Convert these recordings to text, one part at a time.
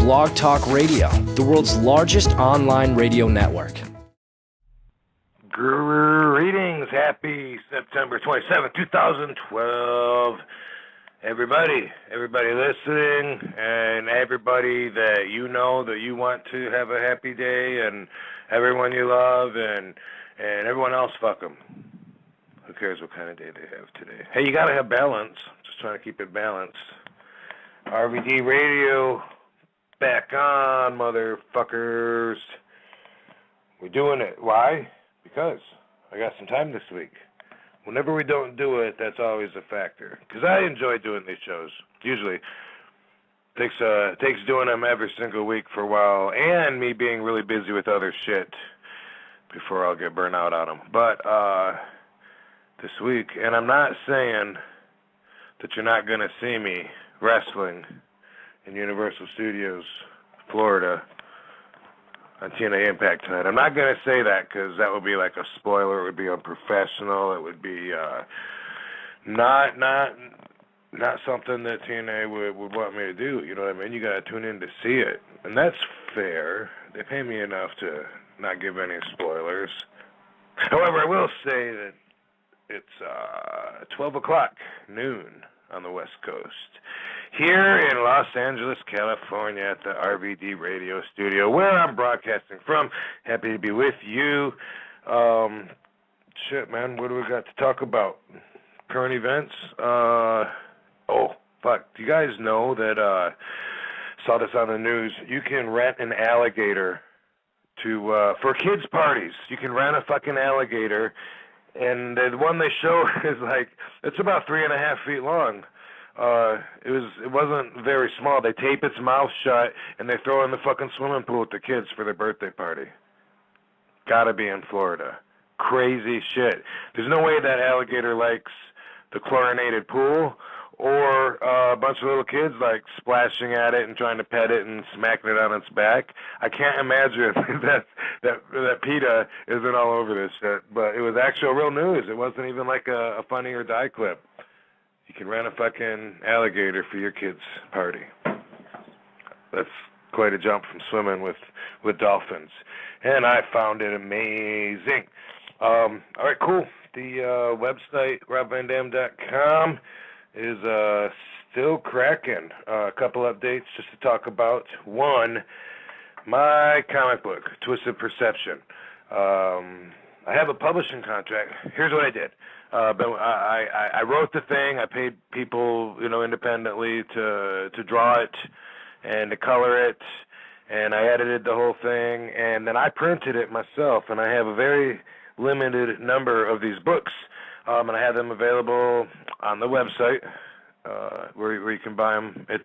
Blog Talk Radio, the world's largest online radio network. Greetings. Happy September 27th, 2012. Everybody listening, and everybody that you know that you want to have a happy day, and everyone you love, and everyone else, fuck them. Who cares what kind of day they have today? Hey, you gotta have balance. Just trying to keep it balanced. RVD Radio, back on, motherfuckers. We're doing it. Why? Because I got some time this week. Whenever we don't do it, that's always a factor. Because I enjoy doing these shows. Usually takes doing them every single week for a while, and me being really busy with other shit before I'll get burnt out on them. But this week, and I'm not saying that you're not going to see me wrestling in Universal Studios, Florida, on TNA Impact tonight. I'm not going to say that because that would be like a spoiler. It would be unprofessional. It would be not something that TNA would want me to do. You know what I mean? You got to tune in to see it. And that's fair. They pay me enough to not give any spoilers. However, I will say that it's 12 o'clock, noon, on the West Coast. Here in Los Angeles, California, at the RVD Radio Studio, where I'm broadcasting from. Happy to be with you. Shit, man, what do we got to talk about? Current events? Oh, fuck. Do you guys know that, saw this on the news, you can rent an alligator for kids' parties. You can rent a fucking alligator, and the one they show is like, it's about 3.5 feet long. It wasn't very small. They tape its mouth shut, and they throw it in the fucking swimming pool with the kids for their birthday party. Gotta be in Florida. Crazy shit. There's no way that alligator likes the chlorinated pool, or a bunch of little kids like splashing at it and trying to pet it and smacking it on its back. I can't imagine that PETA isn't all over this shit. But it was actual real news. It wasn't even like a Funny or Die clip. You can rent a fucking alligator for your kid's party. That's quite a jump from swimming with dolphins. And I found it amazing. All right, cool. The website, robvandam.com, is still cracking. A couple updates just to talk about. One, my comic book, Twisted Perception. I have a publishing contract. Here's what I did. But I wrote the thing. I paid people, independently to draw it and to color it, and I edited the whole thing, and then I printed it myself. And I have a very limited number of these books, and I have them available on the website, where you can buy them at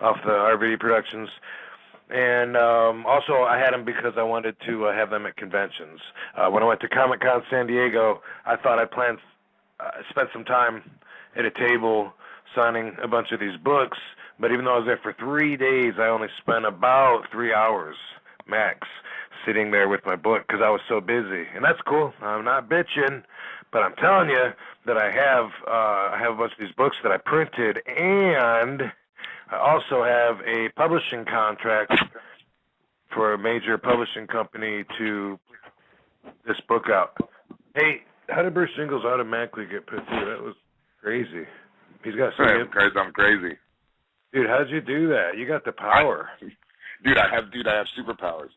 off the RVD Productions. And also, I had them because I wanted to have them at conventions. When I went to Comic-Con San Diego, I thought I'd spend some time at a table signing a bunch of these books. But even though I was there for 3 days, I only spent about 3 hours max sitting there with my book because I was so busy. And that's cool. I'm not bitching, but I'm telling you that I have a bunch of these books that I printed, and I also have a publishing contract for a major publishing company to put this book out. Hey, how did Bruce Jingles automatically get put through? That was crazy. He's got some... I'm crazy. Dude, how'd you do that? You got the power. I have superpowers.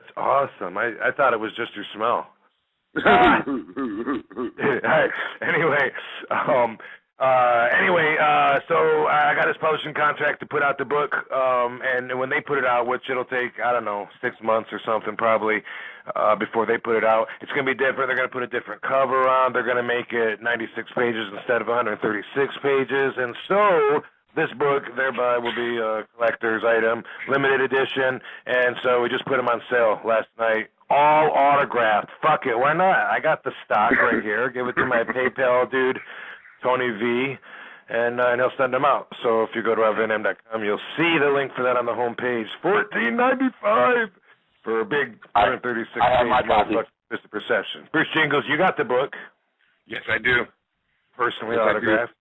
That's awesome. I thought it was just your smell. Anyway, so I got his publishing contract to put out the book, and when they put it out, which it'll take, 6 months or something probably, before they put it out, it's going to be different. They're going to put a different cover on. They're going to make it 96 pages instead of 136 pages, and so this book, thereby, will be a collector's item, limited edition, and so we just put them on sale last night. All autographed. Fuck it, why not? I got the stock right here. Give it to my PayPal dude, Tony V, and he'll send them out. So if you go to robvandam.com, you'll see the link for that on the home page. $14.95 for a big 136-page Twisted Perception. Bruce Jingles, you got the book. Yes, I do. Personally autographed.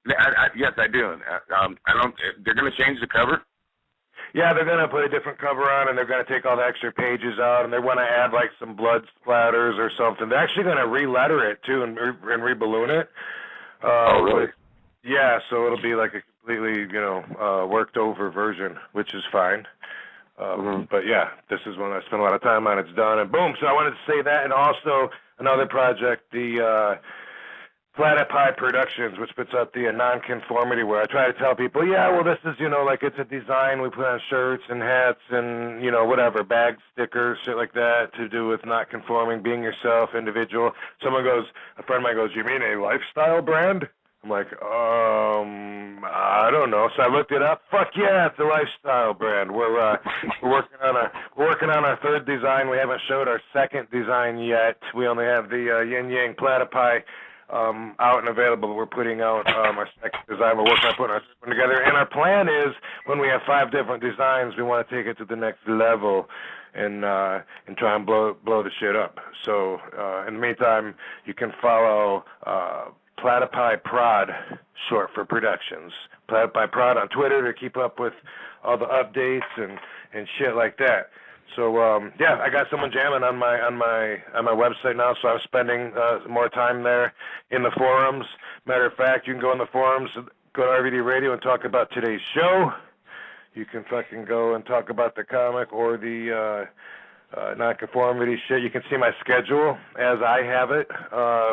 Yes, I do. They're going to change the cover? Yeah, they're going to put a different cover on, and they're going to take all the extra pages out, and they want to add, like, some blood splatters or something. They're actually going to re-letter it, too, and re-balloon it. Oh, really? Yeah, so it'll be like a completely, worked-over version, which is fine. But, yeah, this is one I spent a lot of time on. It's done, and boom. So I wanted to say that, and also another project, the Platypi Productions, which puts out the nonconformity, where I try to tell people, yeah, well, this is, like it's a design we put on shirts and hats and, whatever, bags, stickers, shit like that, to do with not conforming, being yourself, individual. A friend of mine goes, you mean a lifestyle brand? I'm like, I don't know. So I looked it up. Fuck yeah, it's a lifestyle brand. We're working on our third design. We haven't showed our second design yet. We only have the Yin Yang Platypi out and available. We're putting out our second design. We're working on putting our second one together. And our plan is, when we have 5 different designs, we want to take it to the next level and try and blow the shit up. So in the meantime, you can follow Platypi Prod, short for Productions. Platypi Prod on Twitter to keep up with all the updates and shit like that. So yeah, I got someone jamming on my website now, so I'm spending more time there in the forums. Matter of fact, you can go in the forums, go to RVD Radio and talk about today's show. You can fucking go and talk about the comic or the nonconformity shit. You can see my schedule as I have it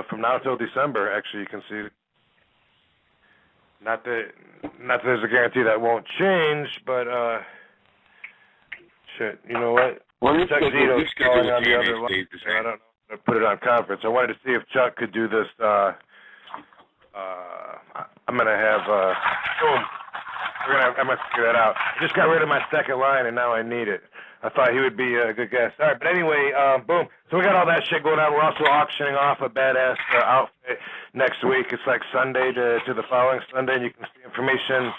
from now till December. Actually, you can see. Not that there's a guarantee that won't change, but shit. You know what? Well, Chuck Zito's calling on the other line. I don't know. I put it on conference. I wanted to see if Chuck could do this. I'm gonna have boom. I'm gonna figure that out. I just got rid of my second line, and now I need it. I thought he would be a good guest. All right, but anyway, boom. So we got all that shit going on. We're also auctioning off a badass outfit next week. It's like Sunday to the following Sunday, and you can see information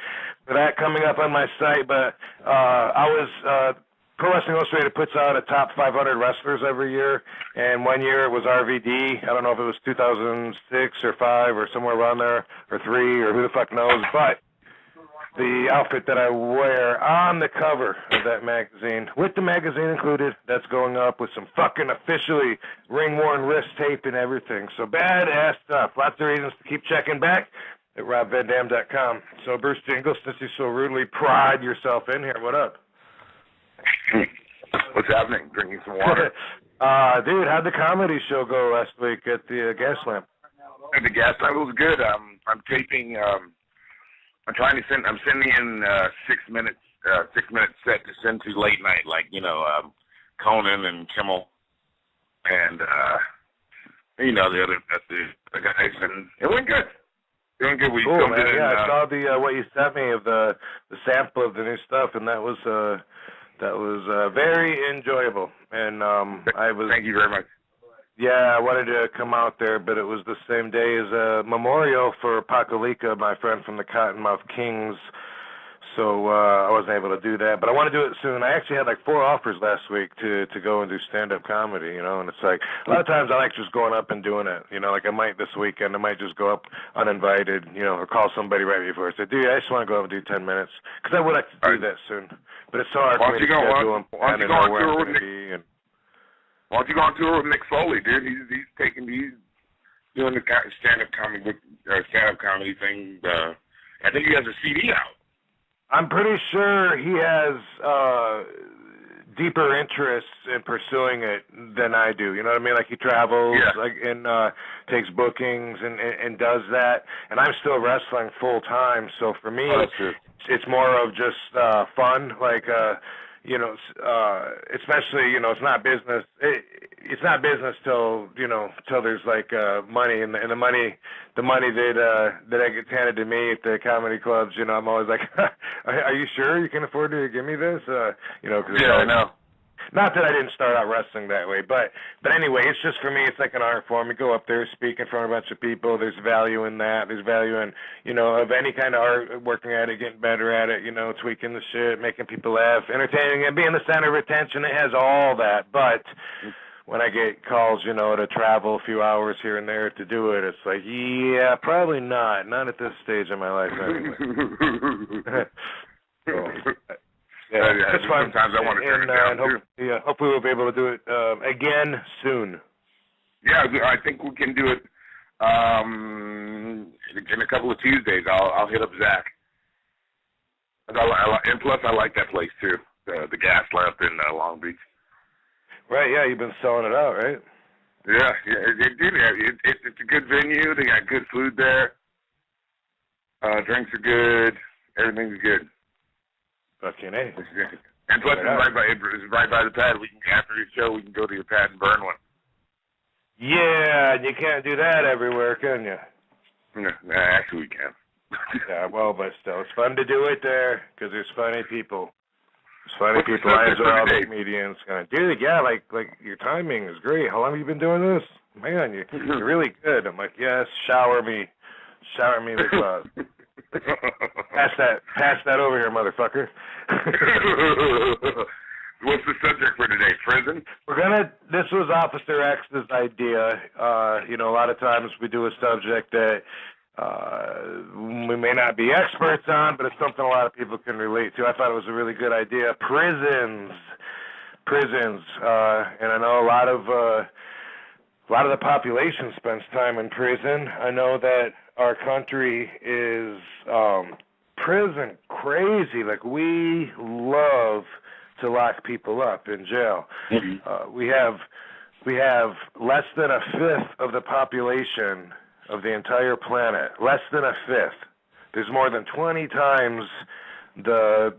for that coming up on my site. But Pro Wrestling Illustrated puts out a top 500 wrestlers every year, and one year it was RVD. I don't know if it was 2006 or 5 or somewhere around there, or 3, or who the fuck knows, but the outfit that I wear on the cover of that magazine, with the magazine included, that's going up with some fucking officially ring-worn wrist tape and everything. So badass stuff. Lots of reasons to keep checking back at RobVanDam.com. So Bruce Jingles, since you so rudely pride yourself in here, what up? What's happening? Drinking some water. Dude, how'd the comedy show go last week at the Gas Lamp? At the Gas Lamp, it was good. I'm taping. I'm sending in 6 minute set to send to late night, like Conan and Kimmel, and the guys, and it went good. Doing good. We filmed it. Yeah, I saw the what you sent me of the sample of the new stuff, and that was very enjoyable. And Thank you very much. Yeah, I wanted to come out there, but it was the same day as a memorial for Pakalika, my friend from the Cottonmouth Kings, so I wasn't able to do that. But I want to do it soon. I actually had like 4 offers last week to go and do stand-up comedy, and it's like, a lot of times I like just going up and doing it, like I might this weekend, I might just go up uninvited, or call somebody right before I say, dude, I just want to go up and do 10 minutes, because I would like to do that soon. But it's so hard for me to schedule them and know where I'm going to be. And why don't you go on tour with Nick Foley, dude? He's doing the stand-up comedy thing. I think he has a CD out. I'm pretty sure he has deeper interests in pursuing it than I do. You know what I mean? Like he travels, and takes bookings and does that. And I'm still wrestling full time, so for me, it's more of just fun. Like especially it's not business. It's not business till there's like money, and the money that gets handed to me at the comedy clubs. I'm always like, are you sure you can afford to give me this? Cause I know. Not that I didn't start out wrestling that way, but anyway, it's just for me, it's like an art form. You go up there, speak in front of a bunch of people. There's value in that. There's value in, of any kind of art, working at it, getting better at it, tweaking the shit, making people laugh, entertaining and being the center of attention. It has all that. But when I get calls, to travel a few hours here and there to do it, it's like, yeah, probably not. Not at this stage of my life anyway. Yeah, it's fun. Sometimes I want to turn it down, too. Yeah, hopefully we'll be able to do it again soon. Yeah, I think we can do it in a couple of Tuesdays. I'll hit up Zach. And plus, I like that place, too, the Gas Lamp in Long Beach. Right, yeah, you've been selling it out, right? Yeah, it's a good venue. They got good food there. Drinks are good. Everything's good. Fucking A. And plus, it's right by the pad. After your show, we can go to your pad and burn one. Yeah, you can't do that everywhere, can you? No, actually, we can. Yeah, well, but still, it's fun to do it there because there's funny people. There's funny people. I enjoy all the comedians. Dude, yeah, like your timing is great. How long have you been doing this? Man, you're really good. I'm like, yes, shower me with love. Pass that over here, motherfucker. What's the subject for today? Prison? This was Officer X's idea. A lot of times we do a subject that we may not be experts on, but it's something a lot of people can relate to. I thought it was a really good idea. Prisons. And I know a lot of the population spends time in prison. I know that our country is prison crazy. Like, we love to lock people up in jail. Mm-hmm. We have less than a fifth of the population of the entire planet. Less than a fifth. There's more than 20 times the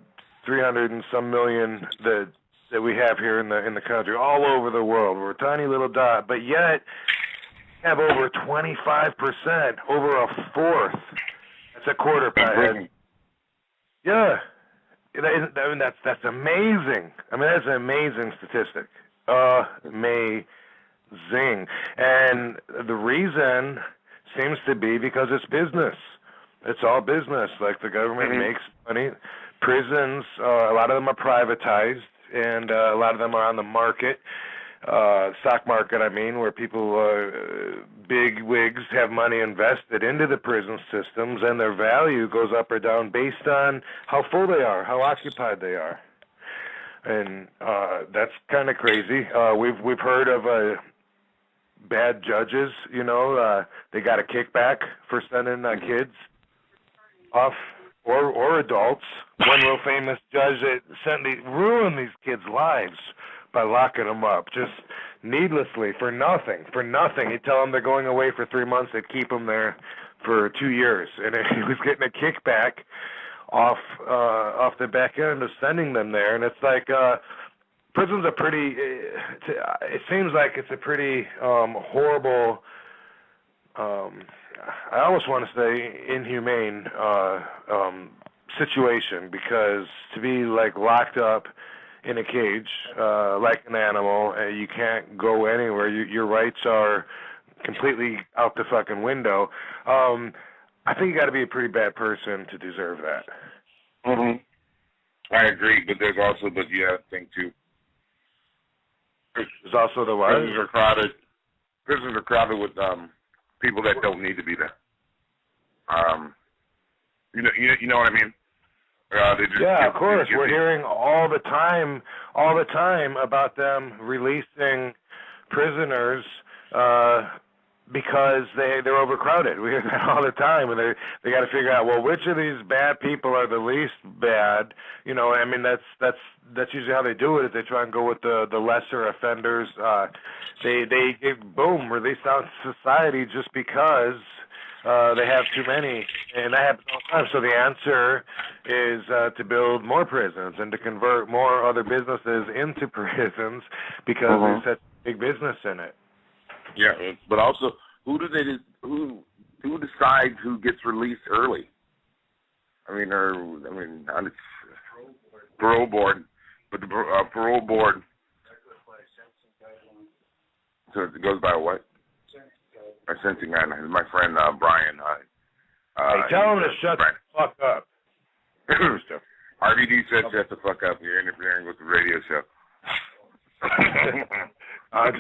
300 and some million that we have here in the country, all over the world. We're a tiny little dot, but yet we have over 25%, over a fourth. That's a quarter, Pothead. Yeah. I mean, that's amazing. I mean, that's an amazing statistic. Amazing. And the reason seems to be because it's business. It's all business. Like, the government makes money. Prisons, a lot of them are privatized, and a lot of them are on the market. Stock market, I mean, where people, big wigs, have money invested into the prison systems, and their value goes up or down based on how full they are, how occupied they are. And that's kind of crazy. We've heard of bad judges, they got a kickback for sending kids off, or adults. One real famous judge that ruined these kids' lives by locking them up, just needlessly, for nothing. He'd tell them they're going away for 3 months, they'd keep them there for 2 years. And he was getting a kickback off the back end of sending them there. And it's like, prison's it seems like it's a pretty horrible, I almost want to say inhumane situation, because to be like locked up in a cage, like an animal, you can't go anywhere. Your rights are completely out the fucking window. I think you got to be a pretty bad person to deserve that. Mm-hmm. I agree, but there's also the thing too. There's also the what? Prisons are crowded with people that don't need to be there. You know what I mean? Of course. We're hearing all the time about them releasing prisoners because they're overcrowded. We hear that all the time, and they got to figure out, well, which of these bad people are the least bad. I mean, that's usually how they do it. Is they try and go with the lesser offenders. They boom, release out society just because they have too many, and that happens all the time. So the answer is to build more prisons and to convert more other businesses into prisons, because there's such big business in it. Yeah, but also, who decides who gets released early? Parole board, but the parole board. So it goes by what? A sentencing guy. My friend Brian. Hey, tell him to shut the fuck up. RVD said shut the fuck up. You're interfering with the radio show. You're gonna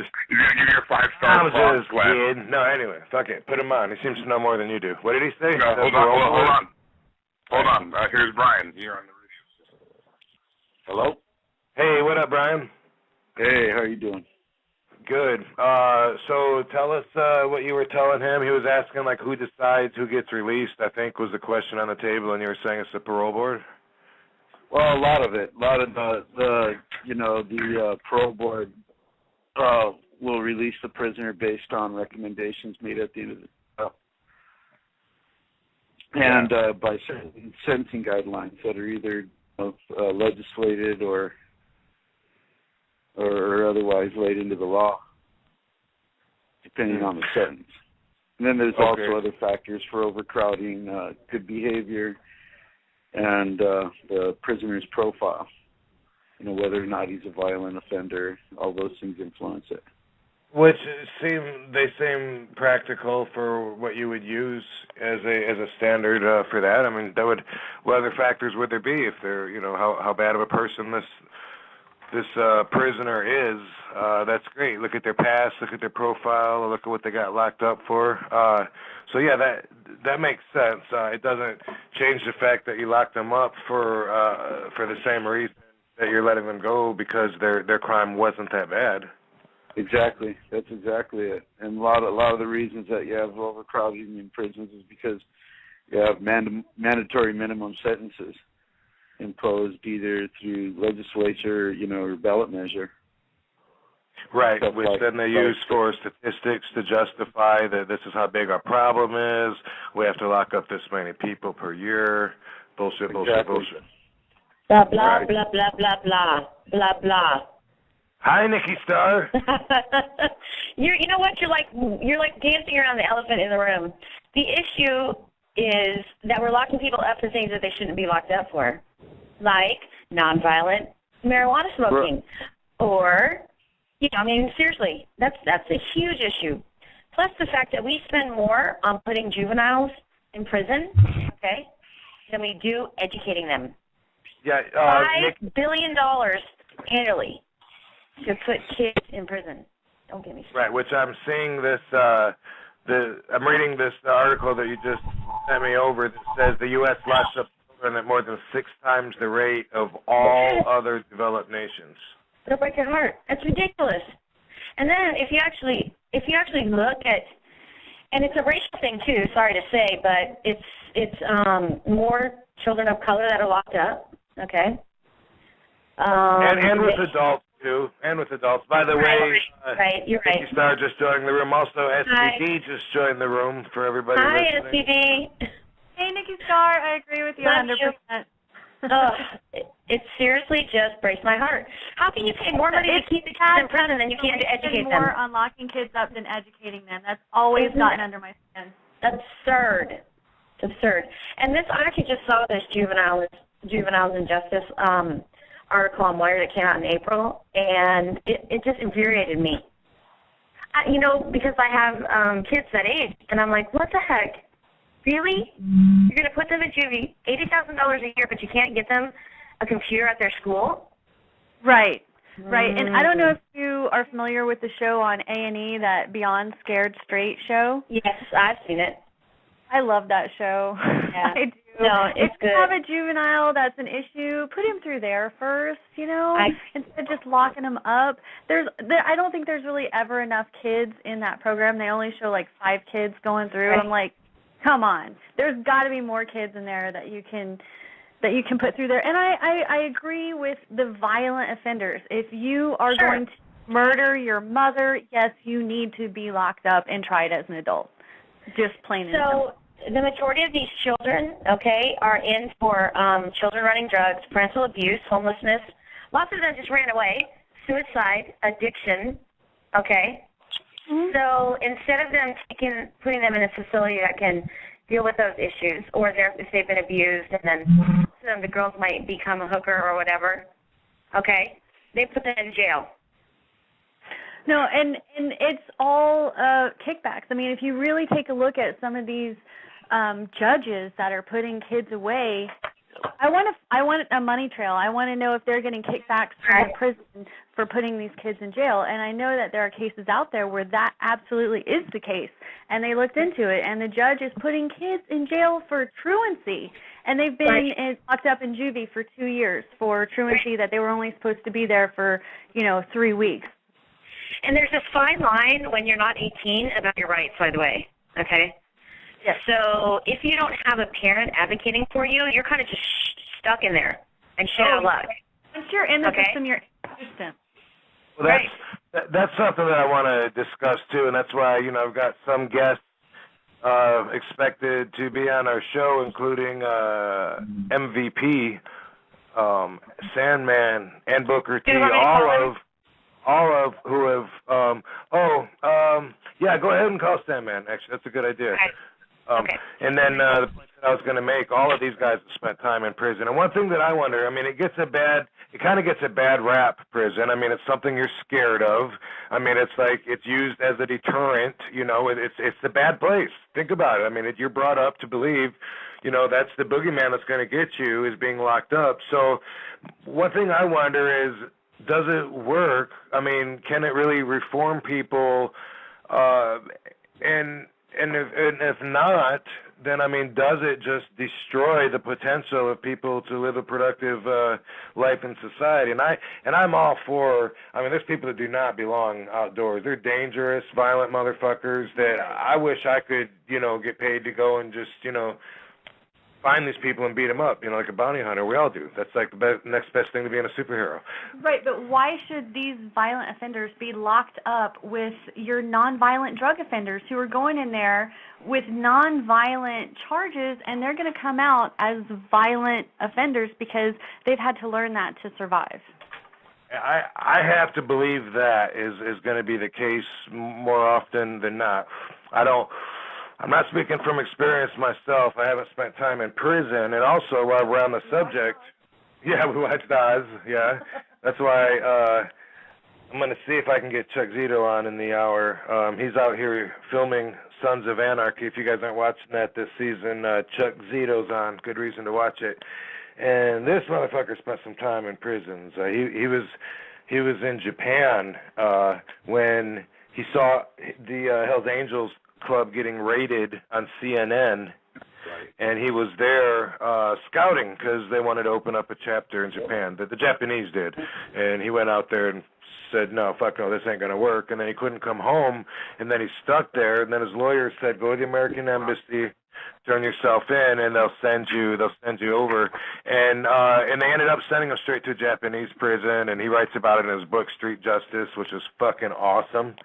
give me a 5-star applause clap. No, anyway, fuck it. Put him on. He seems to know more than you do. What did he say? No, hold on. Here's Brian. You're on the radio show. Hello? Hey, what up, Brian? Hey, how are you doing? Good. So tell us what you were telling him. He was asking, like, who decides who gets released, I think was the question on the table, and you were saying it's the parole board? Well, a lot of it. A lot of the parole board will release the prisoner based on recommendations made at the end of the trial. And by certain sentencing guidelines that are either legislated or otherwise laid into the law, depending on the sentence. And then there's also other factors for overcrowding, good behavior, and the prisoner's profile. Whether or not he's a violent offender, all those things influence it. Which seem practical for what you would use as a standard for that. I mean, what other factors would there be if they're, how bad of a person this prisoner is? That's great. Look at their past, look at their profile, look at what they got locked up for. So yeah, that makes sense. It doesn't change the fact that you locked them up for the same reason that you're letting them go, because their crime wasn't that bad. Exactly. That's exactly it. And a lot of the reasons that you have overcrowding in prisons is because you have mandatory minimum sentences imposed either through legislature, or ballot measure. Right, which then they use for statistics to justify that this is how big our problem is. We have to lock up this many people per year. Bullshit. Blah, blah, right. blah, blah, blah, blah, blah, blah. Hi, Nikki Star. You know what? You're like dancing around the elephant in the room. The issue is that we're locking people up for things that they shouldn't be locked up for, like nonviolent marijuana smoking, or, seriously, that's a huge issue. Plus the fact that we spend more on putting juveniles in prison, okay, than we do educating them. Yeah, $5 billion annually to put kids in prison. Don't get me started. Right, which I'm seeing this. I'm reading this article that you just sent me over that says the U.S. locks up children at more than 6 times the rate of all other developed nations. It'll break your heart. That's ridiculous. And then if you actually look at, and it's a racial thing too. Sorry to say, but it's more children of color that are locked up. Okay. And with adults too. And with adults. By the way, right. You're right. Nikki Star just joined the room. Also, SVD just joined the room for everybody listening. Hi, SVD. Hey, Nikki Star. I agree with you 100%. It seriously just breaks my heart. How can you pay more money to keep the kids in prison than you can to educate them? More on locking kids up than educating them. That's always gotten under my skin. Absurd. It's absurd. And I actually just saw this Juveniles in Justice article on Wired that came out in April, and it just infuriated me. Because I have kids that age, and I'm like, what the heck? Really? You're going to put them in juvie, $80,000 a year, but you can't get them a computer at their school? Right. And I don't know if you are familiar with the show on A&E, that Beyond Scared Straight show. Yes, I've seen it. I love that show. Yeah. I do. No, it's if good. you have a juvenile that's an issue, put him through there first, instead of just locking him up. I don't think there's really ever enough kids in that program. They only show like 5 kids going through. Right. I'm like, come on. There's got to be more kids in there that you can put through there. And I agree with the violent offenders. If you are going to murder your mother, yes, you need to be locked up and tried as an adult. Just plain and simple. The majority of these children, are in for children running drugs, parental abuse, homelessness. Lots of them just ran away, suicide, addiction, Mm-hmm. So instead of them putting them in a facility that can deal with those issues, or if they've been abused, and then the girls might become a hooker or whatever, they put them in jail. No, and it's all kickbacks. I mean, if you really take a look at some of these judges that are putting kids away, I want a money trail. I want to know if they're getting kickbacks from the prison for putting these kids in jail. And I know that there are cases out there where that absolutely is the case. And they looked into it, and the judge is putting kids in jail for truancy. And they've been locked up in juvie for 2 years for truancy that they were only supposed to be there for, 3 weeks. And there's this fine line when you're not 18 about your rights, by the way, okay? Yes. So if you don't have a parent advocating for you, you're kind of just stuck in there and shit out of luck. Once you're in the system, you're in the system. Well, that's something that I want to discuss, too, and that's why, I've got some guests expected to be on our show, including MVP, Sandman, and Booker T, all of who have, yeah, go ahead and call Sandman, actually, that's a good idea. Okay. And then the point that I was going to make, all of these guys have spent time in prison. And one thing that I wonder, it kind of gets a bad rap, prison. I mean, it's something you're scared of. I mean, it's like it's used as a deterrent, it's a bad place. Think about it. I mean, you're brought up to believe, that's the boogeyman that's going to get you is being locked up. So one thing I wonder is, does it work? I mean, can it really reform people? And if not, then does it just destroy the potential of people to live a productive life in society? And I'm all for. There's people that do not belong outdoors. They're dangerous, violent motherfuckers that I wish I could, get paid to go and just, find these people and beat them up, like a bounty hunter. We all do. That's like the next best thing to being a superhero. Right, but why should these violent offenders be locked up with your nonviolent drug offenders who are going in there with nonviolent charges, and they're going to come out as violent offenders because they've had to learn that to survive? I have to believe that is going to be the case more often than not. I'm not speaking from experience myself. I haven't spent time in prison. And also, while we're on the subject, we watched Oz, That's why I'm going to see if I can get Chuck Zito on in the hour. He's out here filming Sons of Anarchy. If you guys aren't watching that this season, Chuck Zito's on. Good reason to watch it. And this motherfucker spent some time in prisons. He was in Japan when he saw the Hells Angels club getting raided on CNN, and he was there scouting because they wanted to open up a chapter in Japan. The Japanese did, and he went out there and said, no, fuck no, this ain't going to work, and then he couldn't come home, and then he stuck there, and then his lawyer said, go to the American Embassy, turn yourself in, and they'll send you over, and they ended up sending him straight to a Japanese prison, and he writes about it in his book Street Justice, which is fucking awesome.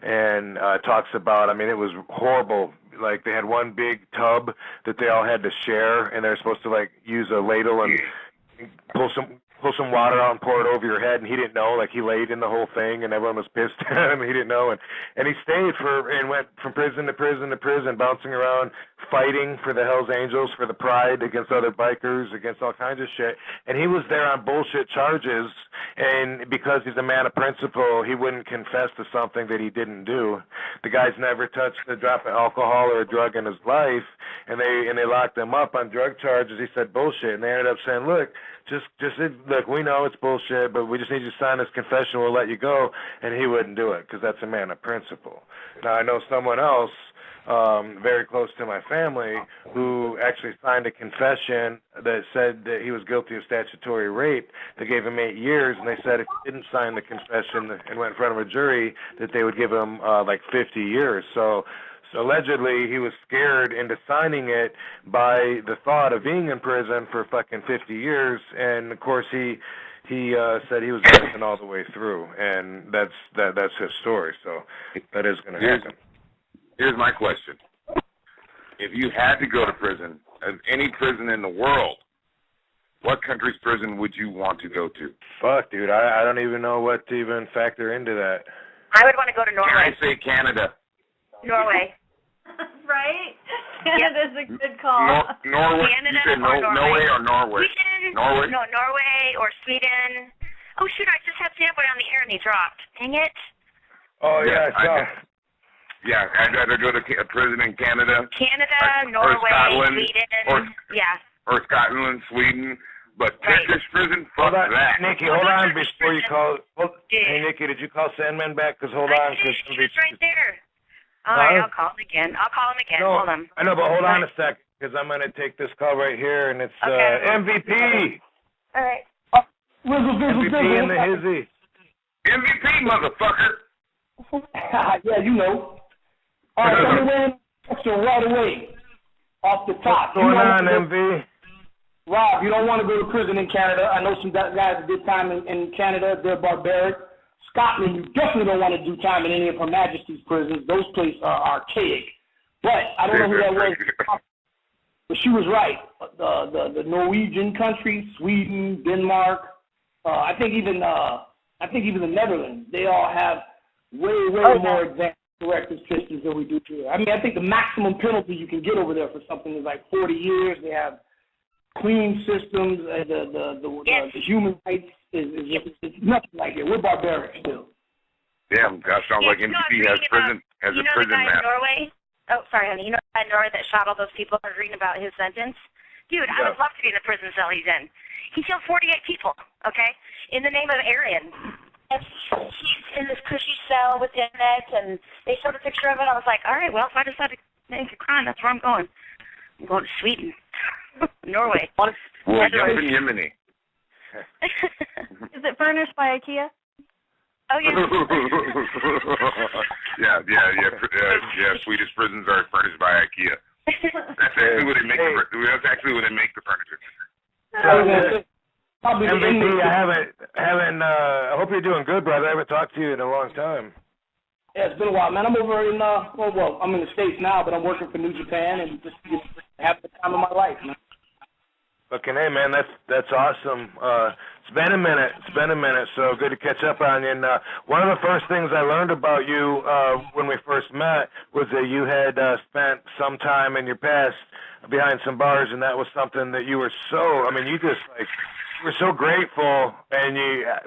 And talks about, it was horrible. Like, they had one big tub that they all had to share, and they're supposed to, use a ladle and pull some water out and pour it over your head, and he didn't know. Like, he laid in the whole thing, and everyone was pissed at him. He didn't know. And he stayed and went from prison to prison to prison, bouncing around, fighting for the Hells Angels, for the Pride, against other bikers, against all kinds of shit. And he was there on bullshit charges, and because he's a man of principle, he wouldn't confess to something that he didn't do. The guy's never touched a drop of alcohol or a drug in his life, and they locked him up on drug charges. He said bullshit, and they ended up saying, look, look, we know it's bullshit, but we just need you to sign this confession, we'll let you go. And he wouldn't do it because that's a man of principle. Now, I know someone else very close to my family who actually signed a confession that said that he was guilty of statutory rape. They gave him 8 years, and they said if he didn't sign the confession and went in front of a jury, that they would give him 50 years. So allegedly, he was scared into signing it by the thought of being in prison for fucking 50 years, and of course he said he was innocent all the way through, and that's his story. So that is going to happen. Here's my question: if you had to go to prison, any prison in the world, what country's prison would you want to go to? Fuck, dude, I don't even know what to even factor into that. I would want to go to Norway. Can I say Canada? Norway. Right? Canada's a good call. Norway. Canada you said Norway or Norway? Sweden. Norway? No, Norway or Sweden. Oh, shoot, I just had Sandboy on the air and he dropped. Dang it. Oh, yeah, I saw. I'd rather go to a prison in Canada. Norway, or Scotland, Sweden. or or Scotland, Sweden. But Turkish prison, fuck that. Nikki, hold on before you call. Hey, Nikki, did you call Sandman back? Because hold on. He's right there. All right, I'll call him again. No, hold on. I know, but hold on a sec, because I'm going to take this call right here, and it's MVP. All right. MVP in the hizzy. MVP, motherfucker. Yeah, you know. All right, let me win right away. Off the top. What's going on, MV? Rob, you don't want to go to prison in Canada. I know some guys that did time in Canada. They're barbaric. Scotland, you definitely don't want to do time in any of Her Majesty's prisons. Those places are archaic. But I don't know who that was. But she was right. The Norwegian countries, Sweden, Denmark, I think even the Netherlands, they all have way more advanced corrective systems than we do here. I mean, I think the maximum penalty you can get over there for something is like 40 years. They have clean systems. The human rights is nothing like it. We're barbaric still. Damn, gosh, sounds like MVP has a prison map. You know the guy in Norway? Oh, sorry, honey. You know the guy in Norway that shot all those people? I was reading about his sentence. Dude, I would love to be in the prison cell he's in. He killed 48 people, okay, in the name of Aryan. And he's in this cushy cell with internet, and they showed a picture of it. I was like, all right, well, if I decide to make a crime, that's where I'm going. I'm going to Sweden. Norway. Well, jumping Yemeni. Is it furnished by IKEA? Oh, yeah. yeah. Swedish prisons are furnished by IKEA. That's actually where they make the furniture. MVP, I hope you're doing good, brother. I haven't talked to you in a long time. Yeah, it's been a while, man. I'm over in, I'm in the States now, but I'm working for New Japan and just having the time of my life, man. Fucking hey, man, that's awesome. It's been a minute, so good to catch up on you. And one of the first things I learned about you when we first met was that you had spent some time in your past behind some bars, and that was something that you were you were so grateful, and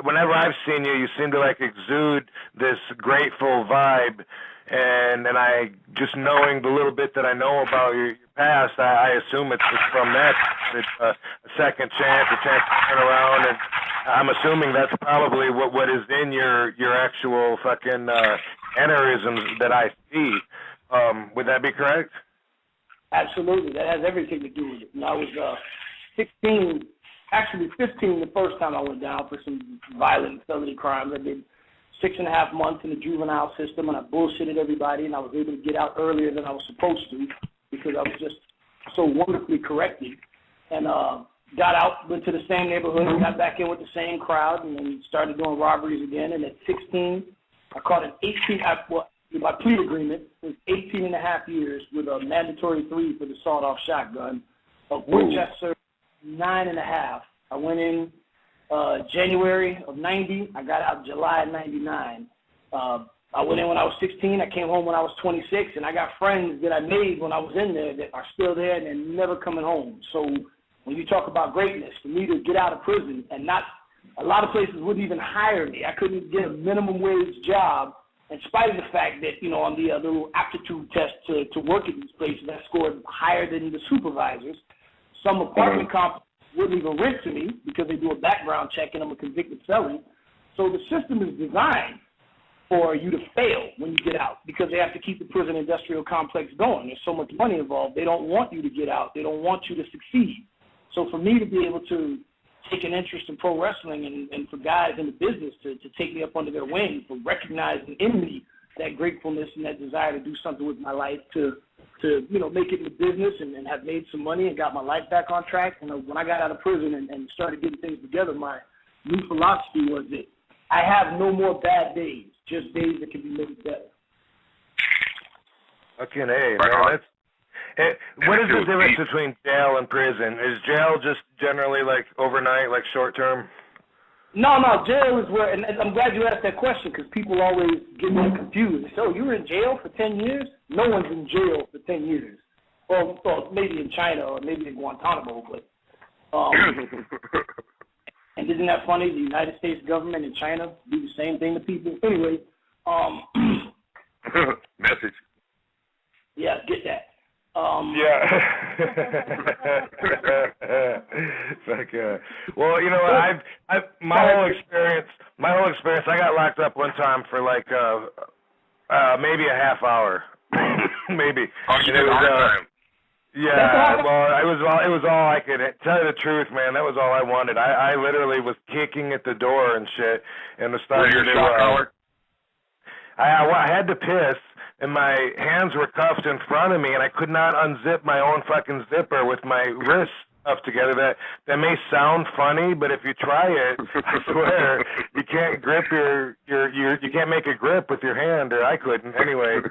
whenever I've seen you, you seem to like exude this grateful vibe, and I just knowing the little bit that I know about your past, I assume it's just from that. It's a second chance, a chance to turn around, and I'm assuming that's probably what is in your actual fucking mannerisms that I see. Would that be correct? Absolutely. That has everything to do with it. And I was 16, actually 15 the first time I went down for some violent felony crimes. I did 6.5 months in the juvenile system, and I bullshitted everybody, and I was able to get out earlier than I was supposed to because I was just so wonderfully corrected. And got out, went to the same neighborhood, and got back in with the same crowd, and then started doing robberies again. And at 16, I caught an 18, my plea agreement was 18.5 years with a mandatory 3 for the sawed-off shotgun, of which I served 9.5. I went in January of 90. I got out July of 99. I went in when I was 16. I came home when I was 26, and I got friends that I made when I was in there that are still there and they're never coming home. So when you talk about greatness, for me to get out of prison and a lot of places wouldn't even hire me. I couldn't get a minimum wage job in spite of the fact that, on the little aptitude test to work at these places, I scored higher than the supervisors. Some apartment complexes wouldn't even rent to me because they do a background check and I'm a convicted felon. So the system is designed for you to fail when you get out because they have to keep the prison industrial complex going. There's so much money involved. They don't want you to get out. They don't want you to succeed. So for me to be able to take an interest in pro wrestling and for guys in the business to take me up under their wing, for recognizing in me that gratefulness and that desire to do something with my life to make it in the business and have made some money and got my life back on track. And when I got out of prison and started getting things together, my new philosophy was that I have no more bad days, just days that can be made better. Okay, hey, man, what is the difference between jail and prison? Is jail just generally like overnight, like short term? No, jail is where, and I'm glad you asked that question because people always get me confused. So you were in jail for 10 years? No one's in jail for 10 years. Well, maybe in China or maybe in Guantanamo, but and isn't that funny? The United States government and China do the same thing to people. Anyway, message. Yeah, get that. Well, you know, my whole experience, I got locked up one time for like maybe a half hour, maybe. Oh, you did time. Yeah, well, it was all I could tell you the truth, man. That was all I wanted. I literally was kicking at the door and shit, and was starting to. I had to piss, and my hands were cuffed in front of me, and I could not unzip my own fucking zipper with my wrists up together. That may sound funny, but if you try it, I swear you can't grip you can't make a grip with your hand, or I couldn't anyway.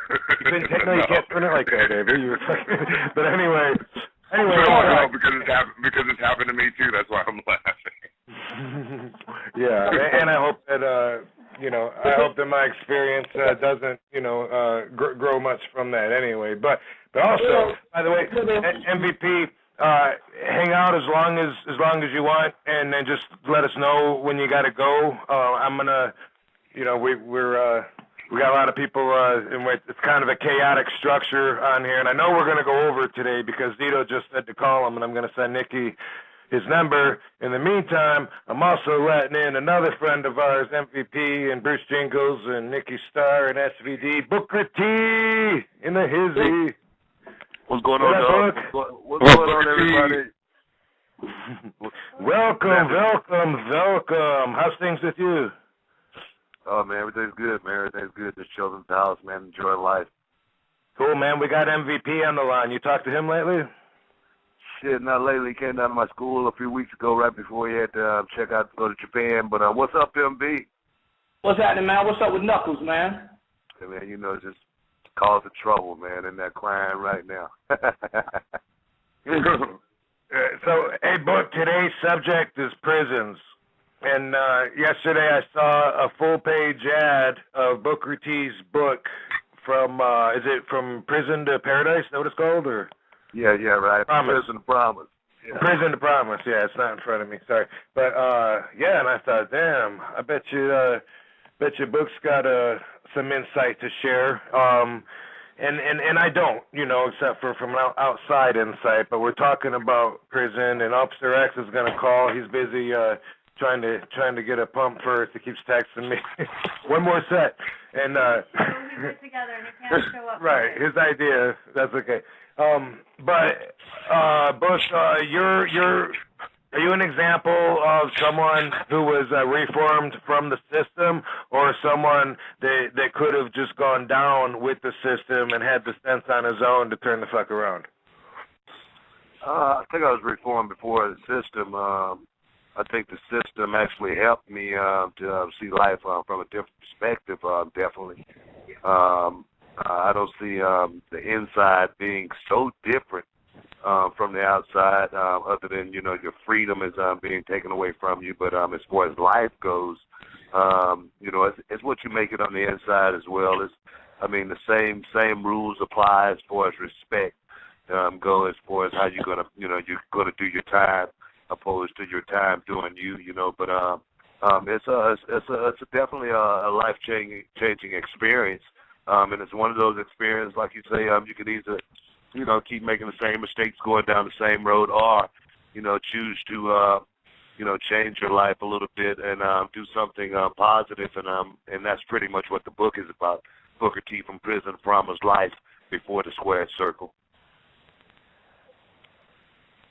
You can't turn it like that, David. But anyway. No, because it's happened to me too. That's why I'm laughing. Yeah, and I hope that I hope that my experience doesn't grow much from that anyway. But also, by the way, MVP. Hang out as long as you want, and then just let us know when you got to go. I'm gonna, we got a lot of people, and it's kind of a chaotic structure on here, and I know we're gonna go over today because Zito just said to call him, and I'm gonna send Nikki his number. In the meantime, I'm also letting in another friend of ours, MVP, and Bruce Jingles, and Nikki Starr, and SVD, Booker T in the hizzy. What's going on, dog? What's going on, everybody? Welcome. How's things with you? Oh, man, everything's good, man. Everything's good. Just chilling at the house, man. Enjoying life. Cool, man. We got MVP on the line. You talked to him lately? Shit, not lately. He came down to my school a few weeks ago, right before he had to go to Japan. But what's up, MB? What's happening, man? What's up with Knuckles, man? Hey, man, just causing trouble, man, in that crime right now. So, hey, Book, today's subject is prisons. And yesterday I saw a full-page ad of Booker T's book from, is it From Prison to Paradise? Is that what it's called? Or? Yeah, right. Prison to Promise. Yeah. Prison to Promise, yeah, it's not in front of me, sorry. But, yeah, and I thought, damn, I bet you Book's got some insight to share. And I don't, except for from outside insight. But we're talking about prison, and Officer X is going to call. He's busy trying to get a pump first. He keeps texting me. One more set, and we get together, and he can't show up. Right, his idea. That's okay. But Bush, are you an example of someone who was reformed from the system, or someone that could have just gone down with the system and had the sense on his own to turn the fuck around? I think I was reformed before the system. I think the system actually helped me to see life from a different perspective, definitely. I don't see the inside being so different from the outside, other than, your freedom is being taken away from you. But as far as life goes, it's what you make it on the inside as well. The same rules apply as far as respect go, as far as how you're gonna do your time, opposed to your time doing you. But it's definitely a life-changing experience, and it's one of those experiences, like you say, you could either keep making the same mistakes going down the same road, or, choose to, change your life a little bit and do something positive, and that's pretty much what the book is about. Booker T, From Prison to Promised Life Before the Squared Circle.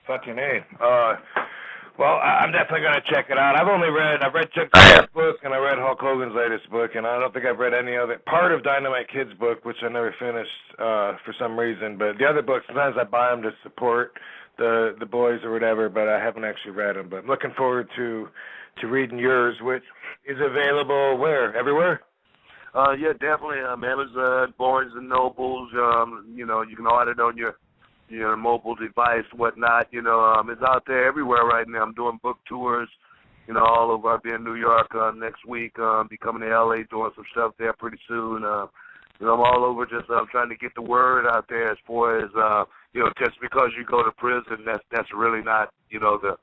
Fucking A. Well, I'm definitely going to check it out. I've read Chuck Norris's book, and I read Hulk Hogan's latest book, and I don't think I've read any other part of Dynamite Kid's book, which I never finished for some reason. But the other books, sometimes I buy them to support the boys or whatever, but I haven't actually read them. But I'm looking forward to reading yours, which is available where? Everywhere? Yeah, definitely. Amazon, Barnes and Nobles. You can order it on your mobile device, whatnot. It's out there everywhere right now. I'm doing book tours, all over. I'll be in New York next week. Be coming to LA, doing some stuff there pretty soon. I'm all over, just trying to get the word out there as far as just because you go to prison, that's really not the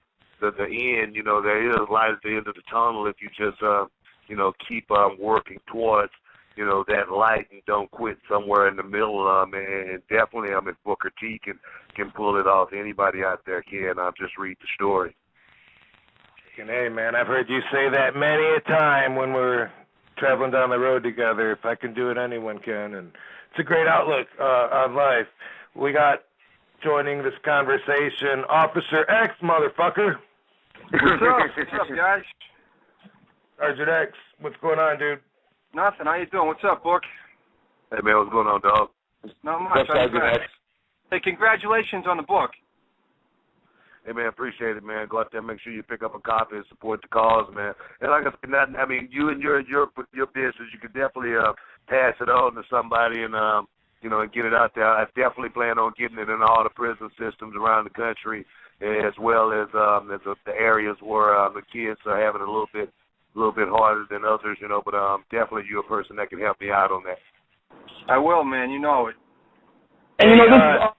end. There is light at the end of the tunnel if you just keep working towards you know, that light and don't quit somewhere in the middle. And definitely, if Booker T can pull it off, anybody out there can. Just read the story. And hey, man, I've heard you say that many a time when we're traveling down the road together. If I can do it, anyone can. And it's a great outlook on life. We got joining this conversation, Officer X, motherfucker. What's up? What's up, guys? Sergeant X, what's going on, dude? Nothing. How you doing? What's up, Book? Hey, man, what's going on, dog? Not much. Hey, congratulations on the book. Hey, man, appreciate it, man. Go out there, make sure you pick up a copy and support the cause, man. And like I said, I mean, you and your business, you could definitely pass it on to somebody and, you know, and get it out there. I definitely plan on getting it in all the prison systems around the country, as well as the areas where the kids are having it a little bit harder than others, you know. But definitely you're a person that can help me out on that. I will, man. You know it. And you know, this is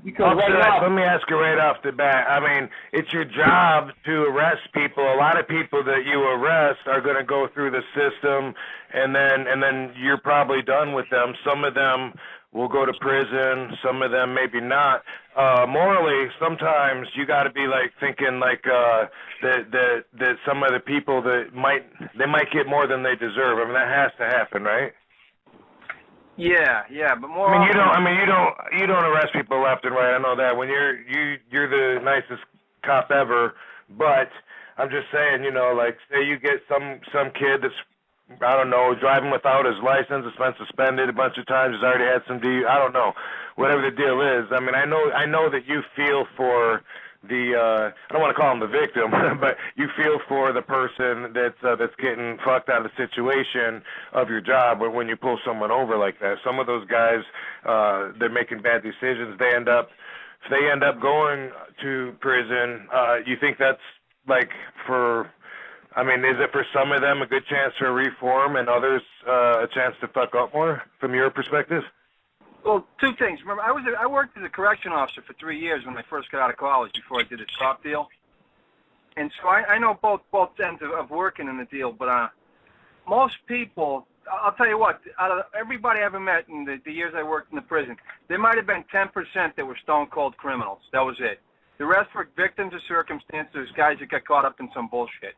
because right now, let me ask you right off the bat. I mean, it's your job to arrest people. A lot of people that you arrest are going to go through the system, and then you're probably done with them. Some of them will go to prison. Some of them maybe not. Morally, sometimes you got to be like thinking like that some of the people that might get more than they deserve. I mean, that has to happen, right? Yeah, but more. You don't arrest people left and right. I know that. When you're the nicest cop ever, but I'm just saying, you know, like say you get some kid that's, I don't know, driving without his license, has been suspended a bunch of times, has already had some I don't know, whatever the deal is. I mean, I know that you feel for the I don't want to call him the victim, but you feel for the person that's getting fucked out of the situation of your job when you pull someone over like that. Some of those guys, they're making bad decisions. If they end up going to prison, you think that's like is it for some of them a good chance for reform and others a chance to fuck up more from your perspective? Well, two things. Remember, I worked as a correction officer for 3 years when I first got out of college before I did a stop deal. And so I know both ends of working in the deal, but most people, I'll tell you what, out of everybody I ever met in the years I worked in the prison, there might have been 10% that were stone-cold criminals. That was it. The rest were victims of circumstances, guys that got caught up in some bullshit.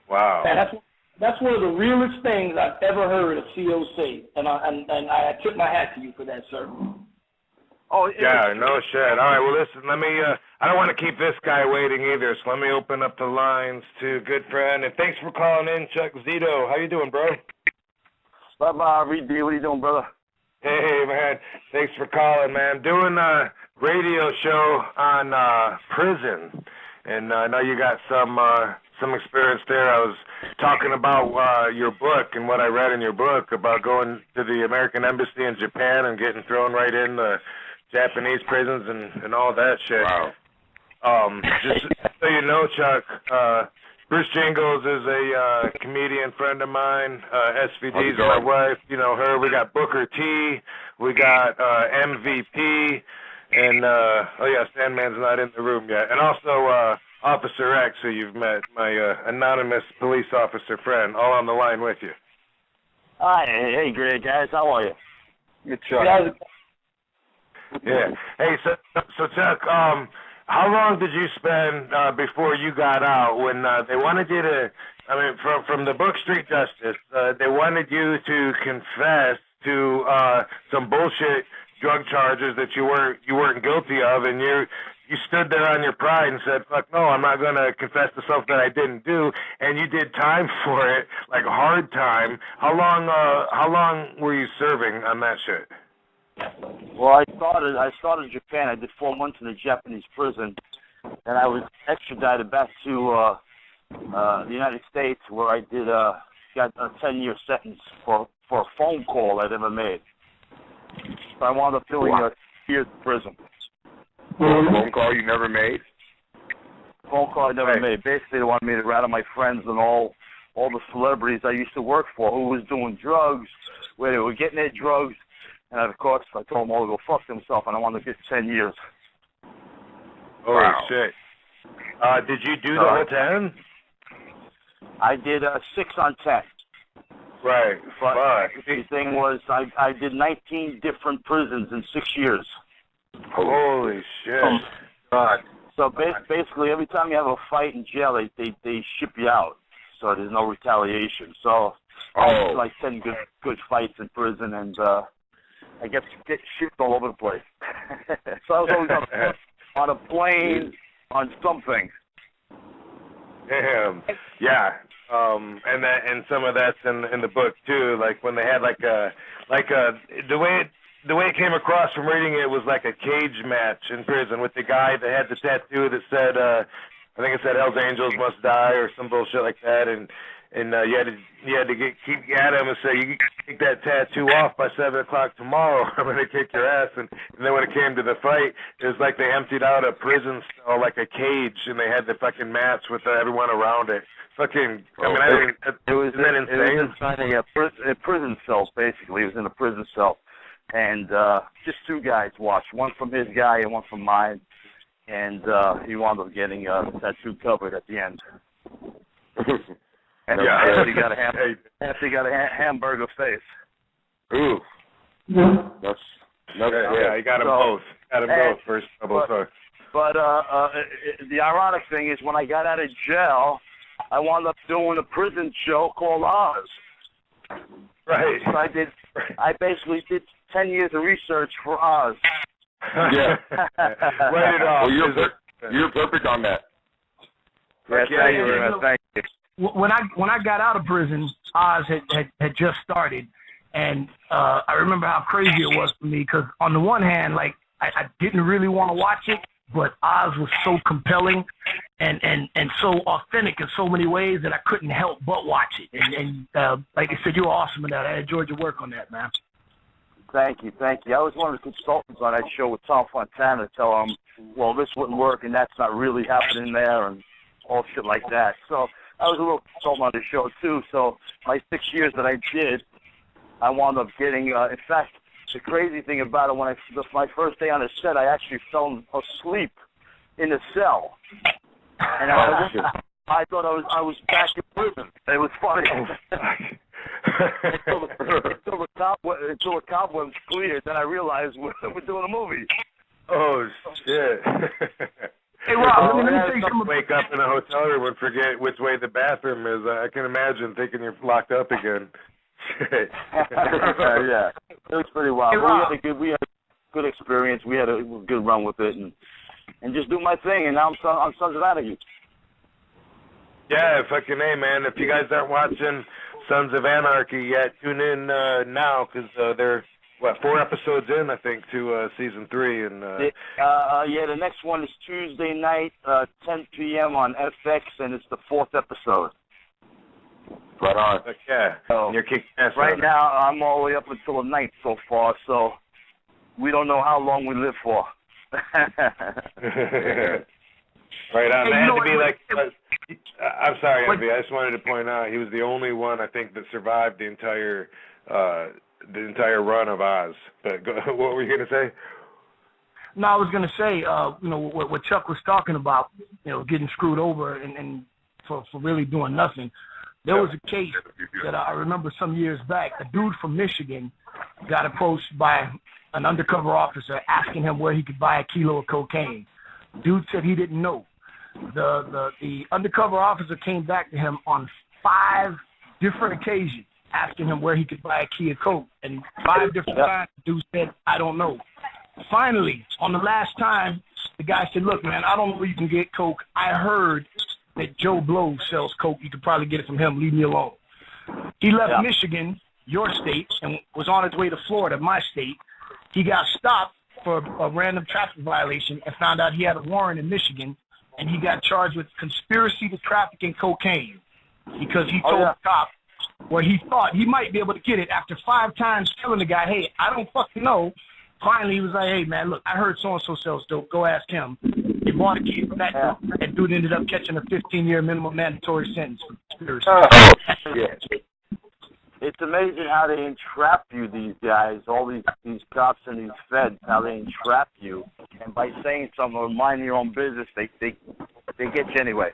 Wow. That's one of the realest things I've ever heard a CO say, and I tip my hat to you for that, sir. Oh yeah, no shit. All right, well listen, let me. I don't want to keep this guy waiting either, so let me open up the lines to good friend. And thanks for calling in, Chuck Zito. How you doing, bro? Rob Van Dam RVD, what are you doing, brother? Hey man, thanks for calling, man. Doing a radio show on prison, and I know you got some experience there. I was talking about your book and what I read in your book about going to the American Embassy in Japan and getting thrown right in the Japanese prisons and all that shit. Wow. Just so you know, Chuck, Bruce Jingles is a comedian friend of mine. SVD's my wife. You know her. We got Booker T. We got MVP. And, Sandman's not in the room yet. And also Officer X, who you've met, my anonymous police officer friend, all on the line with you. Hi. Hey, great guys. How are you? Good, Chuck. Yeah. Hey, so Chuck, how long did you spend before you got out when they wanted you to, from the book Street Justice, they wanted you to confess to some bullshit drug charges that you weren't guilty of, and you stood there on your pride and said, fuck no, I'm not going to confess to something that I didn't do, and you did time for it, like hard time. How long were you serving on that shit? Well, I started in Japan. I did 4 months in a Japanese prison, and I was extradited back to the United States, where I got a 10-year sentence for a phone call I'd ever made. So I wound up doing 2 years in prison. A phone call you never made? Phone call I never made. Basically, they wanted me to rattle my friends and all the celebrities I used to work for who was doing drugs, where they were getting their drugs, and of course, I told them all to go fuck themselves, and I wanted to get 10 years. Holy shit. Did you do the whole 10? I did 6 on 10. Right. But the thing was, I did 19 different prisons in 6 years. Holy shit. God. So basically, every time you have a fight in jail, they ship you out. So there's no retaliation. So I had like 10 good fights in prison, and I get shipped all over the place. So I was always on a plane, on something. Damn. Yeah. And some of that's in the book too. Like when they had the way it came across from reading it was like a cage match in prison with the guy that had the tattoo that said I think it said Hell's Angels must die or some bullshit like that, and you had to keep at him and say, you can take that tattoo off by 7 o'clock tomorrow. I'm gonna kick your ass. And then when it came to the fight, it was like they emptied out a prison cell like a cage, and they had the fucking mats with everyone around it. Fucking, It was isn't that insane? It was inside a prison cell, basically. It was in a prison cell, and just two guys watched, one from his guy and one from mine, and he wound up getting a tattoo covered at the end. And he got a hamburger face. Ooh. That's yeah, he got them both. Got them both first couple times. But the ironic thing is, when I got out of jail, I wound up doing a prison show called Oz. Right. So I basically did 10 years of research for Oz. Yeah. Write it off. Well, you're perfect on that. Yes, thank you. When I got out of prison, Oz had just started, and I remember how crazy it was for me, because on the one hand, like, I didn't really want to watch it, but Oz was so compelling and so authentic in so many ways that I couldn't help but watch it. And like I said, you were awesome in that. I enjoyed your work on that, man. Thank you. I was one of the consultants on that show with Tom Fontana to tell him, well, this wouldn't work and that's not really happening there and all shit like that. So I was a little consultant on the show too. So my 6 years that I did, I wound up getting, in fact, the crazy thing about it, my first day on the set, I actually fell asleep in the cell. And I thought I was back in prison. It was funny. until the cobwebs cleared, then I realized we're doing a movie. Oh, shit. Hey, Rob, let me tell you something. Wake up in a hotel room and forget which way the bathroom is. I can imagine thinking you're locked up again. Yeah, it was pretty wild. Hey, we had a good experience. We had a good run with it, and just do my thing. And now I'm Sons of Anarchy. Yeah, fucking A, man. If you guys aren't watching Sons of Anarchy yet, tune in now, because they're 4 episodes in, I think, to season 3. And the next one is Tuesday night, 10 p.m. on FX, and it's the 4th episode. right on. Yeah. So you're kicking ass right now, I'm all the way up until the 9th so far, so we don't know how long we live for. Right on. Hey, That had to be like. I'm sorry, Envy. I just wanted to point out he was the only one I think that survived the entire run of Oz. But what were you gonna say? No, I was gonna say, what Chuck was talking about, getting screwed over and for really doing nothing. There was a case that I remember some years back. A dude from Michigan got approached by an undercover officer asking him where he could buy a kilo of cocaine. Dude said he didn't know. The undercover officer came back to him on 5 different occasions asking him where he could buy a key of coke. And 5 different times the dude said, I don't know. Finally, on the last time, the guy said, look, man, I don't know where you can get coke. I heard that Joe Blow sells coke. You could probably get it from him. Leave me alone. He left Michigan, your state, and was on his way to Florida, my state. He got stopped for a random traffic violation and found out he had a warrant in Michigan, and he got charged with conspiracy to traffic in cocaine because he told the cop where he thought he might be able to get it after 5 times telling the guy, hey, I don't fucking know. Finally, he was like, hey, man, look, I heard so-and-so sells dope. Go ask him. He bought a key from that dope. That dude ended up catching a 15-year minimum mandatory sentence for conspiracy. It's amazing how they entrap you, these guys, all these cops and these feds, how they entrap you. And by saying something or minding your own business, they get you anyway.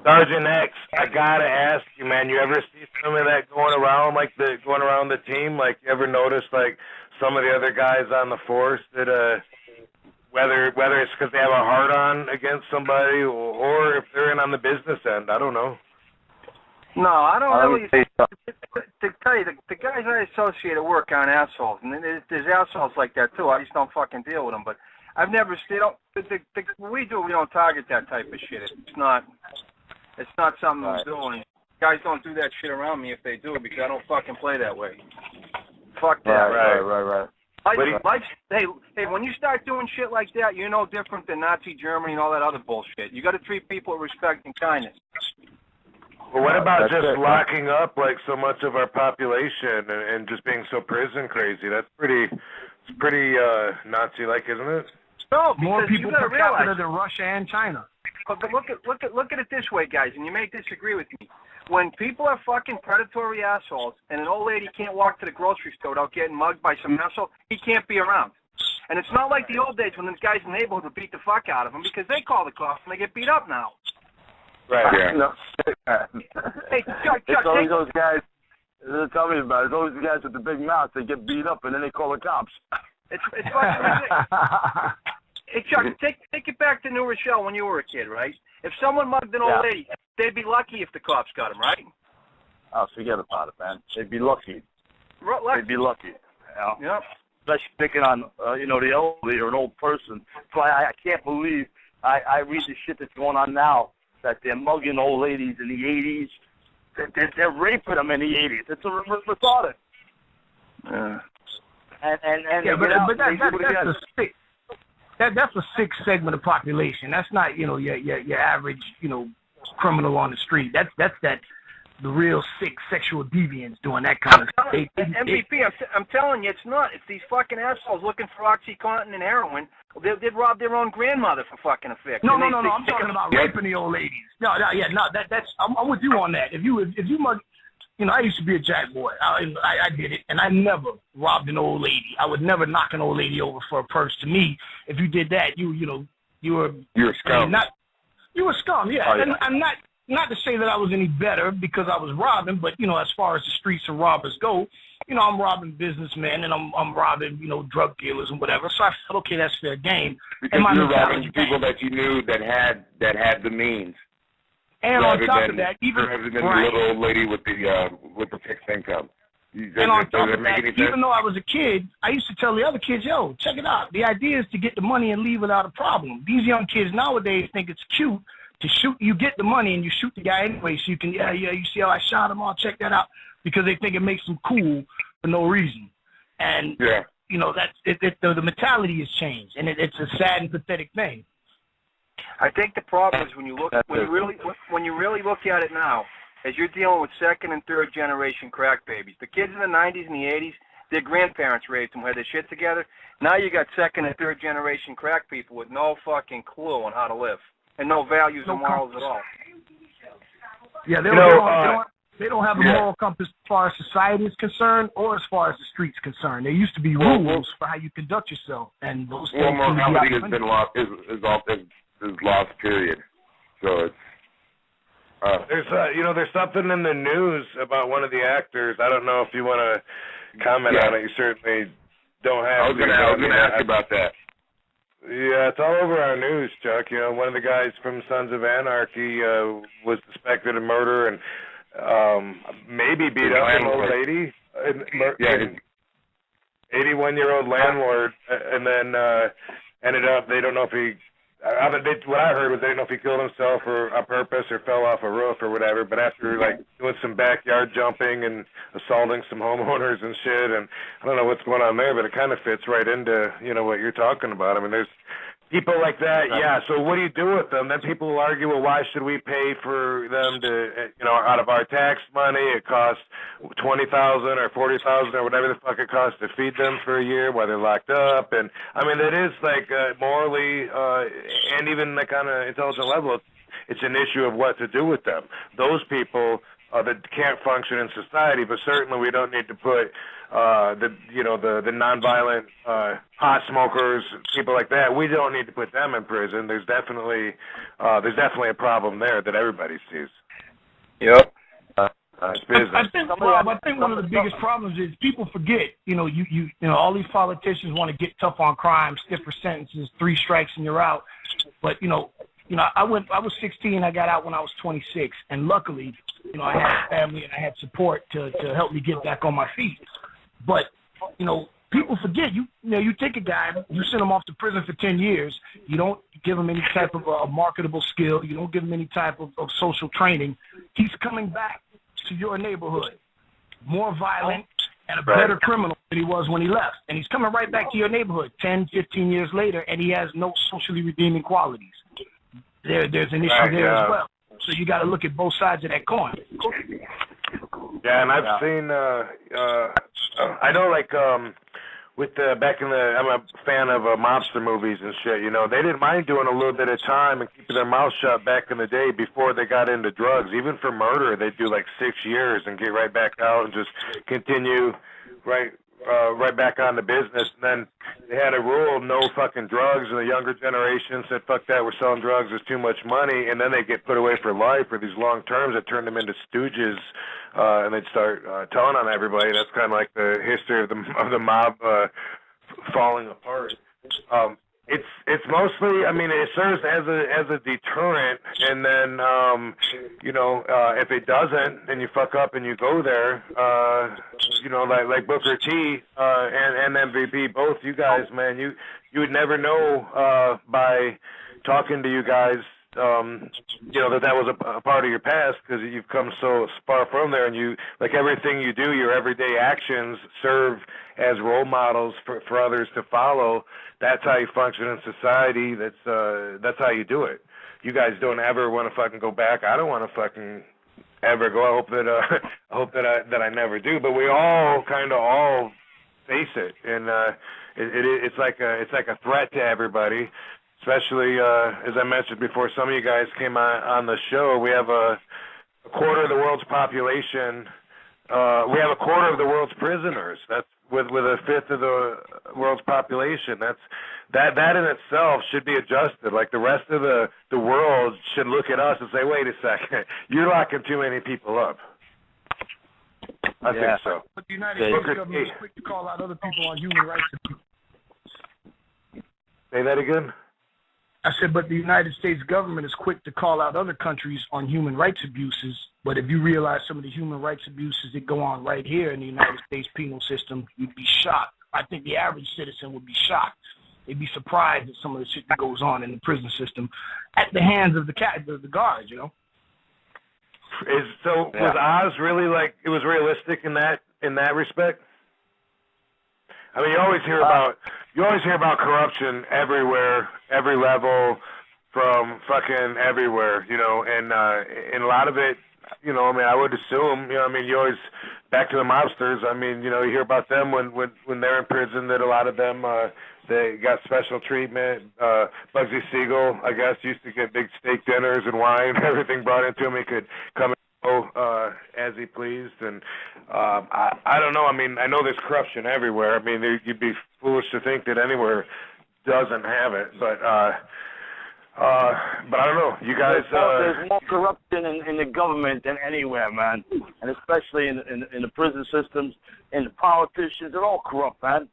Sergeant X, I gotta ask you, man, you ever see some of that going around the team? Like, you ever notice like some of the other guys on the force that whether it's because they have a hard on against somebody or if they're in on the business end, I don't know. No, I don't really. To tell you, the guys I associate at work aren't assholes, and there's assholes like that too. I just don't fucking deal with them. But I've never seen. What we do, we don't target that type of shit. It's not something we're doing. Guys don't do that shit around me if they do, because I don't fucking play that way. Fuck that. Right. Hey, when you start doing shit like that, you're no different than Nazi Germany and all that other bullshit. You got to treat people with respect and kindness. Well, what about just locking up like so much of our population and just being so prison crazy? That's pretty Nazi-like, isn't it? No, more people per capita than Russia and China. But look at it this way, guys, and you may disagree with me. When people are fucking predatory assholes, and an old lady can't walk to the grocery store without getting mugged by some asshole, he can't be around. And it's not like the old days when those guys in the neighborhood would beat the fuck out of him, because they call the cops and they get beat up now. Right. Yeah. No. Hey, Chuck, it's always those guys. Tell me about it. It's always the guys with the big mouths. They get beat up and then they call the cops. It's fucking ridiculous. Hey, Chuck, take it back to New Rochelle when you were a kid, right? If someone mugged an old lady, they'd be lucky if the cops got him, right? Oh, forget about it, man. They'd be lucky. They'd be lucky. You know? Yep. Especially picking on, the elderly or an old person. So I can't believe I read the shit that's going on now, that they're mugging old ladies in the 80s. They're raping them in the 80s. It's retarded. Yeah. But that's a sick segment of population. That's not your average criminal on the street. That's the real sick sexual deviants doing that kind of stuff. MVP, I'm telling you, it's not. It's these fucking assholes looking for OxyContin and heroin. They'd rob their own grandmother for fucking a fix. No. I'm talking about raping the old ladies. That's I'm with you on that. If you mug, I used to be a jack boy. I did it, and I never robbed an old lady. I would never knock an old lady over for a purse. To me, if you did that, you were scum. You were scum, yeah. Oh, yeah. And I'm not to say that I was any better because I was robbing, but as far as the streets of robbers go, I'm robbing businessmen and I'm robbing drug dealers and whatever. So I felt, okay, that's fair game. Because you're robbing people that you knew that had the means. And on top of that, rather than the little old lady with the fixed income. And on top of that, even though I was a kid, I used to tell the other kids, yo, check it out. The idea is to get the money and leave without a problem. These young kids nowadays think it's cute to shoot. You get the money and you shoot the guy anyway, so you can, you see how I shot him? I'll check that out. Because they think it makes them cool for no reason. And, the mentality has changed. And it's a sad and pathetic thing. I think the problem is when you really look at it now, as you're dealing with second and third generation crack babies. The kids in the 90s and the 80s, their grandparents raised them, had their shit together. Now you got second and third generation crack people with no fucking clue on how to live and no values or morals at all. Yeah, they don't have a moral compass as far as society is concerned or as far as the streets concerned. There used to be rules for how you conduct yourself, and those things morality has been lost. Is lost. Period. So it's. There's something in the news about one of the actors. I don't know if you want to comment on it. You certainly don't have. I was going to ask about that. Yeah, it's all over our news, Chuck. One of the guys from Sons of Anarchy was suspected of murder and maybe beat up an old lady. 81-year-old landlord, and then ended up. They don't know if he. What I heard was they didn't know if he killed himself or on purpose or fell off a roof or whatever. But after doing some backyard jumping and assaulting some homeowners and shit, and I don't know what's going on there, but it kind of fits right into what you're talking about. I mean, there's people like that. Yeah. So what do you do with them? Then people will argue, well, why should we pay for them to out of our tax money? It costs $20,000 or $40,000 or whatever the fuck it costs to feed them for a year while they're locked up. And I mean, it is like morally and even like on an intelligent level, it's an issue of what to do with them. Those people that can't function in society, but certainly we don't need to put the nonviolent pot smokers, people like that. We don't need to put them in prison. There's definitely a problem there that everybody sees. Yep. business. I think, Rob, one of the biggest problems is people forget. You know, you know, all these politicians want to get tough on crime, stiffer sentences, 3 strikes and you're out. But you know, I was 16. I got out when I was 26, and luckily, you know, I had family and I had support to help me get back on my feet. But you know, people forget. You know, you take a guy, you send him off to prison for 10 years. You don't give him any type of a marketable skill. You don't give him any type of social training. He's coming back to your neighborhood, more violent and a better criminal than he was when he left. And he's coming right back to your neighborhood 10, 15 years later, and he has no socially redeeming qualities. There's an issue there as well. So you got to look at both sides of that coin. Yeah, and I've seen, I know, like, with I'm a fan of mobster movies and shit, you know, they didn't mind doing a little bit of time and keeping their mouth shut back in the day before they got into drugs. Even for murder, they'd do like 6 years and get right back out and just continue right back on the business. And then they had a rule, no fucking drugs, and the younger generation said, fuck that, we're selling drugs, there's too much money, and then they get put away for life for these long terms that turned them into stooges, and they'd start telling on everybody. That's kind of like the history of the mob falling apart. It's mostly, I mean, it serves as a deterrent, and then you know, if it doesn't, and you fuck up and you go there, you know, like Booker T and MVP, both you guys, man, you would never know by talking to you guys, you know, that was a part of your past, because you've come so far from there, and you, like, everything you do, your everyday actions serve as role models for others to follow. That's how you function in society. That's how you do it. You guys don't ever want to fucking go back. I don't want to fucking ever go. I hope that I never do. But we all kind of all face it, and it's like a threat to everybody. Especially as I mentioned before, some of you guys came on the show. We have a quarter of the world's population. We have a quarter of the world's prisoners. That's with a fifth of the world's population. That in itself should be adjusted. Like, the rest of the world should look at us and say, wait a second, you're locking too many people up. I think so. But the United States government is quick to call out other people on human rights abuse. Say that again? I said, but the United States government is quick to call out other countries on human rights abuses. But if you realize some of the human rights abuses that go on right here in the United States penal system, you'd be shocked. I think the average citizen would be shocked. They'd be surprised at some of the shit that goes on in the prison system at the hands of the guards, you know. Was Oz really, like, it was realistic in that respect? I mean, you always hear about corruption everywhere, every level, from fucking everywhere, you know, and a lot of it, you know, I mean, I would assume, you know, I mean, you always, back to the mobsters, I mean, you know, you hear about them when they're in prison, that a lot of them, they got special treatment. Bugsy Siegel, I guess, used to get big steak dinners and wine and everything brought into him. He could come and go as he pleased. And I don't know. I mean, I know there's corruption everywhere. I mean, you'd be foolish to think that anywhere doesn't have it. But I don't know. You guys... there's more corruption in the government than anywhere, man. And especially in the prison systems, and the politicians. They're all corrupt, man.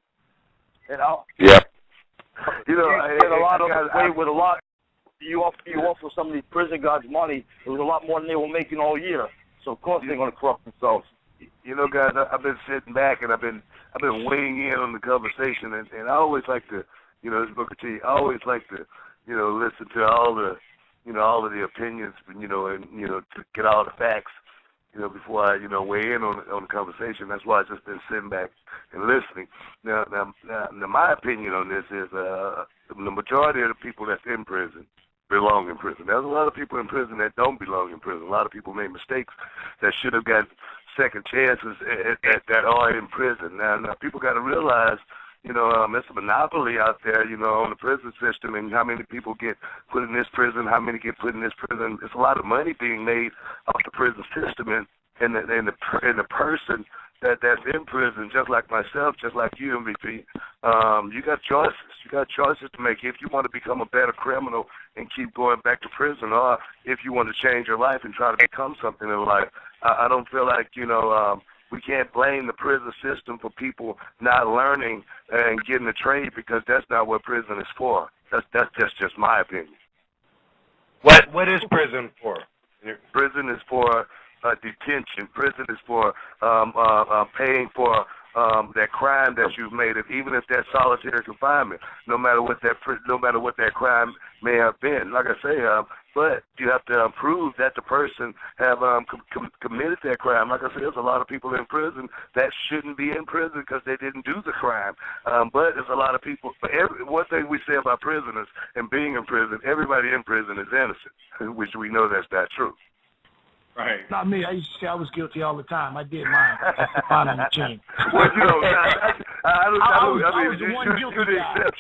You know? Yeah. You know, get a lot of way with a lot. You offer some of these prison guards money. It was a lot more than they were making all year. So of course they're going to corrupt themselves. You know, guys, I've been sitting back and I've been weighing in on the conversation, and I always like to, you know, this Booker T, I always like to, you know, listen to all of the opinions, you know, and you know, to get all the facts, you know, before I, you know, weigh in on the conversation. That's why I've just been sitting back and listening. Now, my opinion on this is the majority of the people that's in prison belong in prison. There's a lot of people in prison that don't belong in prison. A lot of people made mistakes that should have got second chances that are in prison. Now people got to realize, you know, it's a monopoly out there, you know, on the prison system, and how many people get put in this prison, how many get put in this prison. It's a lot of money being made off the prison system and the person that's in prison, just like myself, just like you, MVP. You got choices. You got choices to make if you want to become a better criminal and keep going back to prison, or if you want to change your life and try to become something in life. I don't feel like, we can't blame the prison system for people not learning and getting a trade, because that's not what prison is for. That's just my opinion. What is prison for? Prison is for detention. Prison is for paying for that crime that you've made, even if that's solitary confinement. No matter what that crime may have been. Like I say, but you have to prove that the person have committed that crime. Like I said, there's a lot of people in prison that shouldn't be in prison because they didn't do the crime. But there's a lot of people. One thing we say about prisoners and being in prison, everybody in prison is innocent, which we know that's not true. Right. Not me. I used to say I was guilty all the time. I did mine. Mine on the chain. Well, I was the one guilty guy.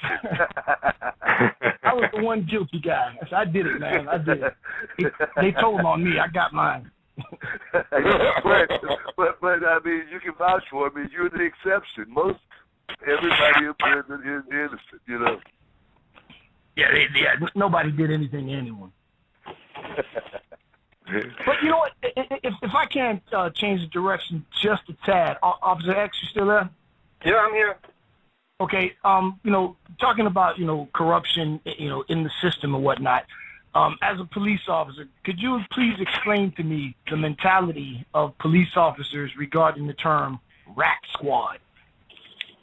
I was the one guilty guy. I did it, man. I did it. They told on me. I got mine. but I mean, you can vouch for me. You're the exception. Everybody in prison is innocent. Yeah. Nobody did anything to anyone. But you know what? If I can't change the direction just a tad, Officer X, you still there? Yeah, I'm here. Okay. Talking about corruption, in the system and whatnot. As a police officer, could you please explain to me the mentality of police officers regarding the term rat squad?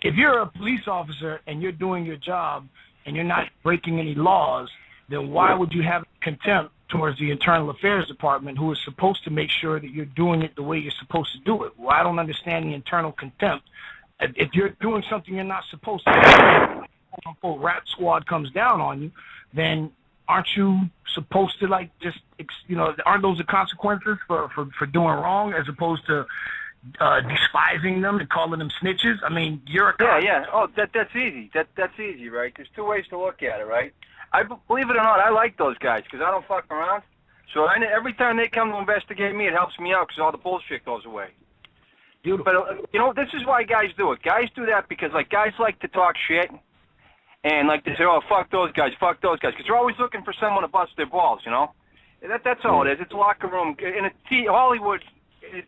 If you're a police officer and you're doing your job and you're not breaking any laws, then why would you have contempt towards the Internal Affairs Department, who is supposed to make sure that you're doing it the way you're supposed to do it? Well, I don't understand the internal contempt. If you're doing something you're not supposed to do, quote, rat squad comes down on you, then aren't you supposed to, aren't those the consequences for doing wrong, as opposed to despising them and calling them snitches? I mean, you're a cop. Yeah. Oh, that's easy. That's easy, right? There's two ways to look at it, right? Believe it or not, I like those guys because I don't fuck around. So every time they come to investigate me, it helps me out because all the bullshit goes away. Beautiful. But, this is why guys do it. Guys do that because, guys like to talk shit. And, they say, oh, fuck those guys. Because they're always looking for someone to bust their balls, That's all it is. It's a locker room. And Hollywood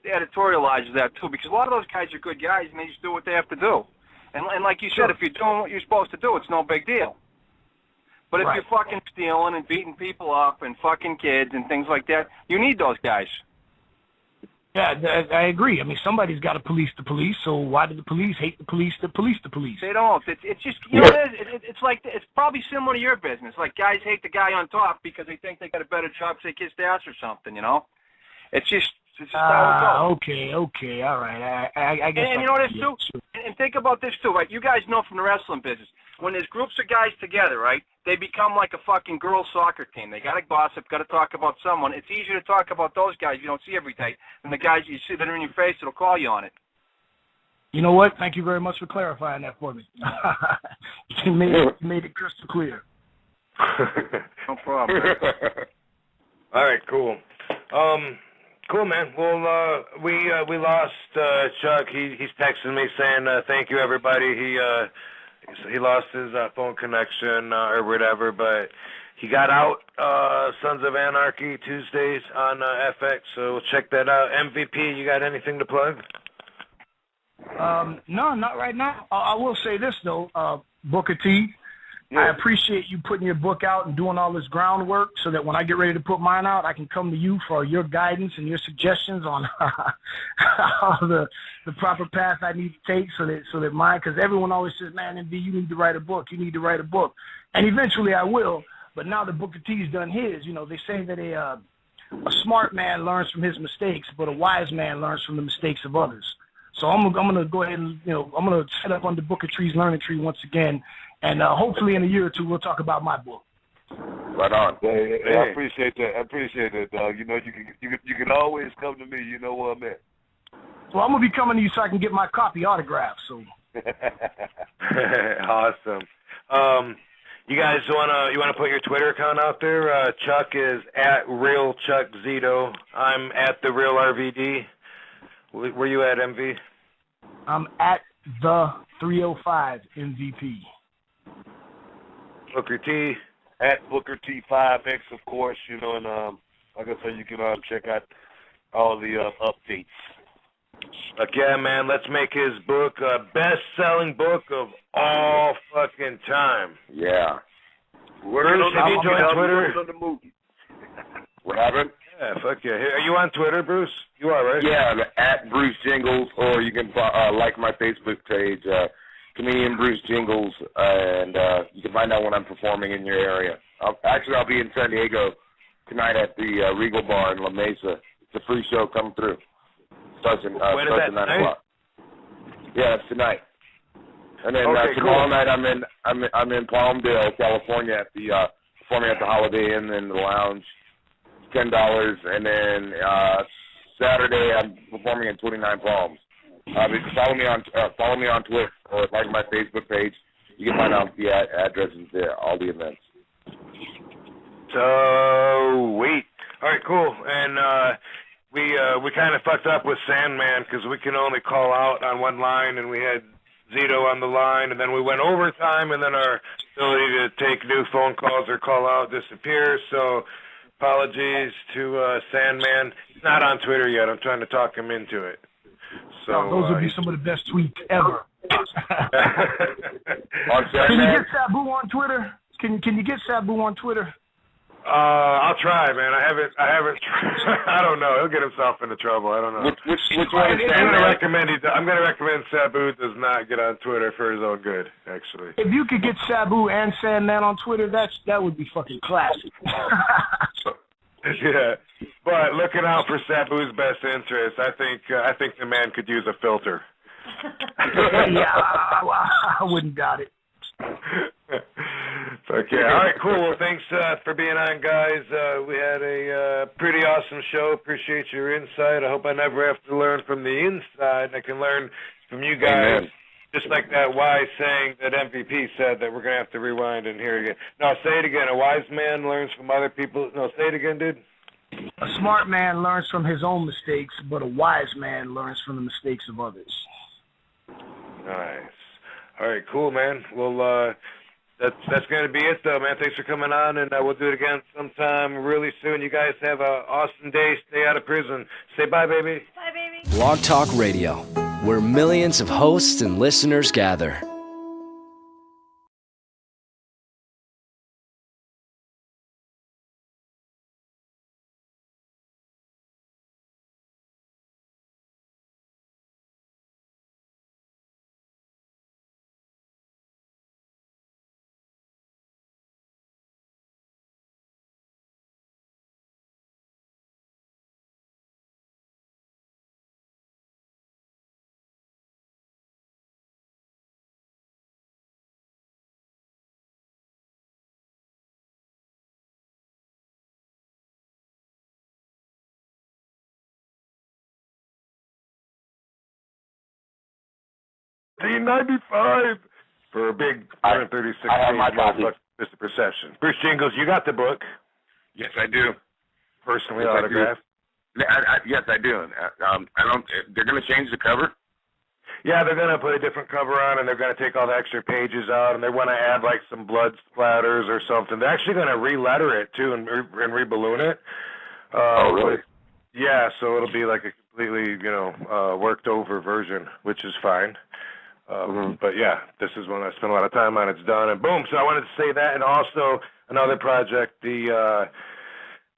editorializes that, too, because a lot of those guys are good guys, and they just do what they have to do. And like you said, if you're doing what you're supposed to do, it's no big deal. But if you're fucking stealing and beating people up and fucking kids and things like that, you need those guys. Yeah, I agree. I mean, somebody's got to police the police, so why do the police hate the police that police the police? They don't. It's just, it's probably similar to your business. Like, guys hate the guy on top because they think they got a better job to kiss the ass or something, It's just how it goes. Okay, all right. I guess. And you know this, too? Sure. And think about this, too, right? You guys know from the wrestling business. When there's groups of guys together, right, they become like a fucking girls' soccer team. They got to gossip, got to talk about someone. It's easier to talk about those guys you don't see every day than the guys you see that are in your face that'll call you on it. You know what? Thank you very much for clarifying that for me. You made it crystal clear. No problem. All right, cool. Cool, man. Well, we lost Chuck. He's texting me saying thank you, everybody. He lost his phone connection or whatever, but he got out Sons of Anarchy Tuesdays on FX, so check that out. MVP, you got anything to plug? No, not right now. I will say this, though, Booker T, yeah. I appreciate you putting your book out and doing all this groundwork so that when I get ready to put mine out, I can come to you for your guidance and your suggestions on the proper path I need to take so that mine, because everyone always says, man, MD, you need to write a book. You need to write a book. And eventually I will, but now that Booker T's done his, they say that a smart man learns from his mistakes, but a wise man learns from the mistakes of others. So I'm gonna go ahead and I'm gonna set up under Booker Tree's learning tree once again, and hopefully in a year or two we'll talk about my book. Right on. Hey, I appreciate that, dog. You can always come to me. You know what I meant. Well, I'm gonna be coming to you so I can get my copy autographed. So. Awesome. You guys wanna put your Twitter account out there? Chuck is at Real Chuck Zito. I'm at the Real RVD. Where you at, MV? I'm at the 305 MVP. Booker T. At Booker T5X, of course, and like I said, you can check out all the updates. Yeah, man, let's make his book a best-selling book of all fucking time. Yeah. Bruce, have you joined Twitter? What happened? Yeah, fuck yeah. Are you on Twitter, Bruce? You are, right? Yeah, at Bruce Jingles, or you can like my Facebook page, Comedian Bruce Jingles, and you can find out when I'm performing in your area. I'll be in San Diego tonight at the Regal Bar in La Mesa. It's a free show. Come through. Starts at 9 o'clock. Yeah, it's tonight. And then tomorrow night I'm in Palmdale, California at the performing at the Holiday Inn in the lounge. $10, and then Saturday I'm performing in 29 Palms. Follow me on Twitter or like my Facebook page. You can find out the addresses there, all the events. Sweet. All right, cool. And we kind of fucked up with Sandman because we can only call out on one line, and we had Zito on the line, and then we went overtime, and then our ability to take new phone calls or call out disappears. So apologies to Sandman. He's not on Twitter yet. I'm trying to talk him into it. So those would be some of the best tweets ever. Can you get Sabu on Twitter? Can you get Sabu on Twitter? I'll try, man. I haven't. I don't know. He'll get himself into trouble. I don't know. Which one? I'm gonna recommend Sabu does not get on Twitter for his own good. Actually, if you could get Sabu and Sandman on Twitter, that would be fucking classic. Yeah, but looking out for Sabu's best interest, I think the man could use a filter. Yeah, I wouldn't doubt it. Okay, all right, cool. Well, thanks for being on, guys. We had a pretty awesome show. Appreciate your insight. I hope I never have to learn from the inside. I can learn from you guys. Amen. Just like that wise saying that MVP said that we're going to have to rewind and hear it again. No, say it again. A wise man learns from other people. No, say it again, dude. A smart man learns from his own mistakes, but a wise man learns from the mistakes of others. Nice. All right, cool, man. Well, that's going to be it, though, man. Thanks for coming on, and we'll do it again sometime really soon. You guys have an awesome day. Stay out of prison. Say bye, baby. Bye, baby. Blog Talk Radio, where millions of hosts and listeners gather. $3.95 for a big 136 page Mr. Perception. Bruce Jingles, you got the book. Yes, I do. Personally Yes, autographed. Yes, I do. I don't. They're going to change the cover. Yeah, they're going to put a different cover on, and they're going to take all the extra pages out, and they want to add, like, some blood splatters or something. They're actually going to re-letter it, too, and re-balloon it. Oh, really? Yeah, so it'll be like a completely, worked-over version, which is fine. But, yeah, this is one I spent a lot of time on. It's done, and boom. So I wanted to say that, and also another project, the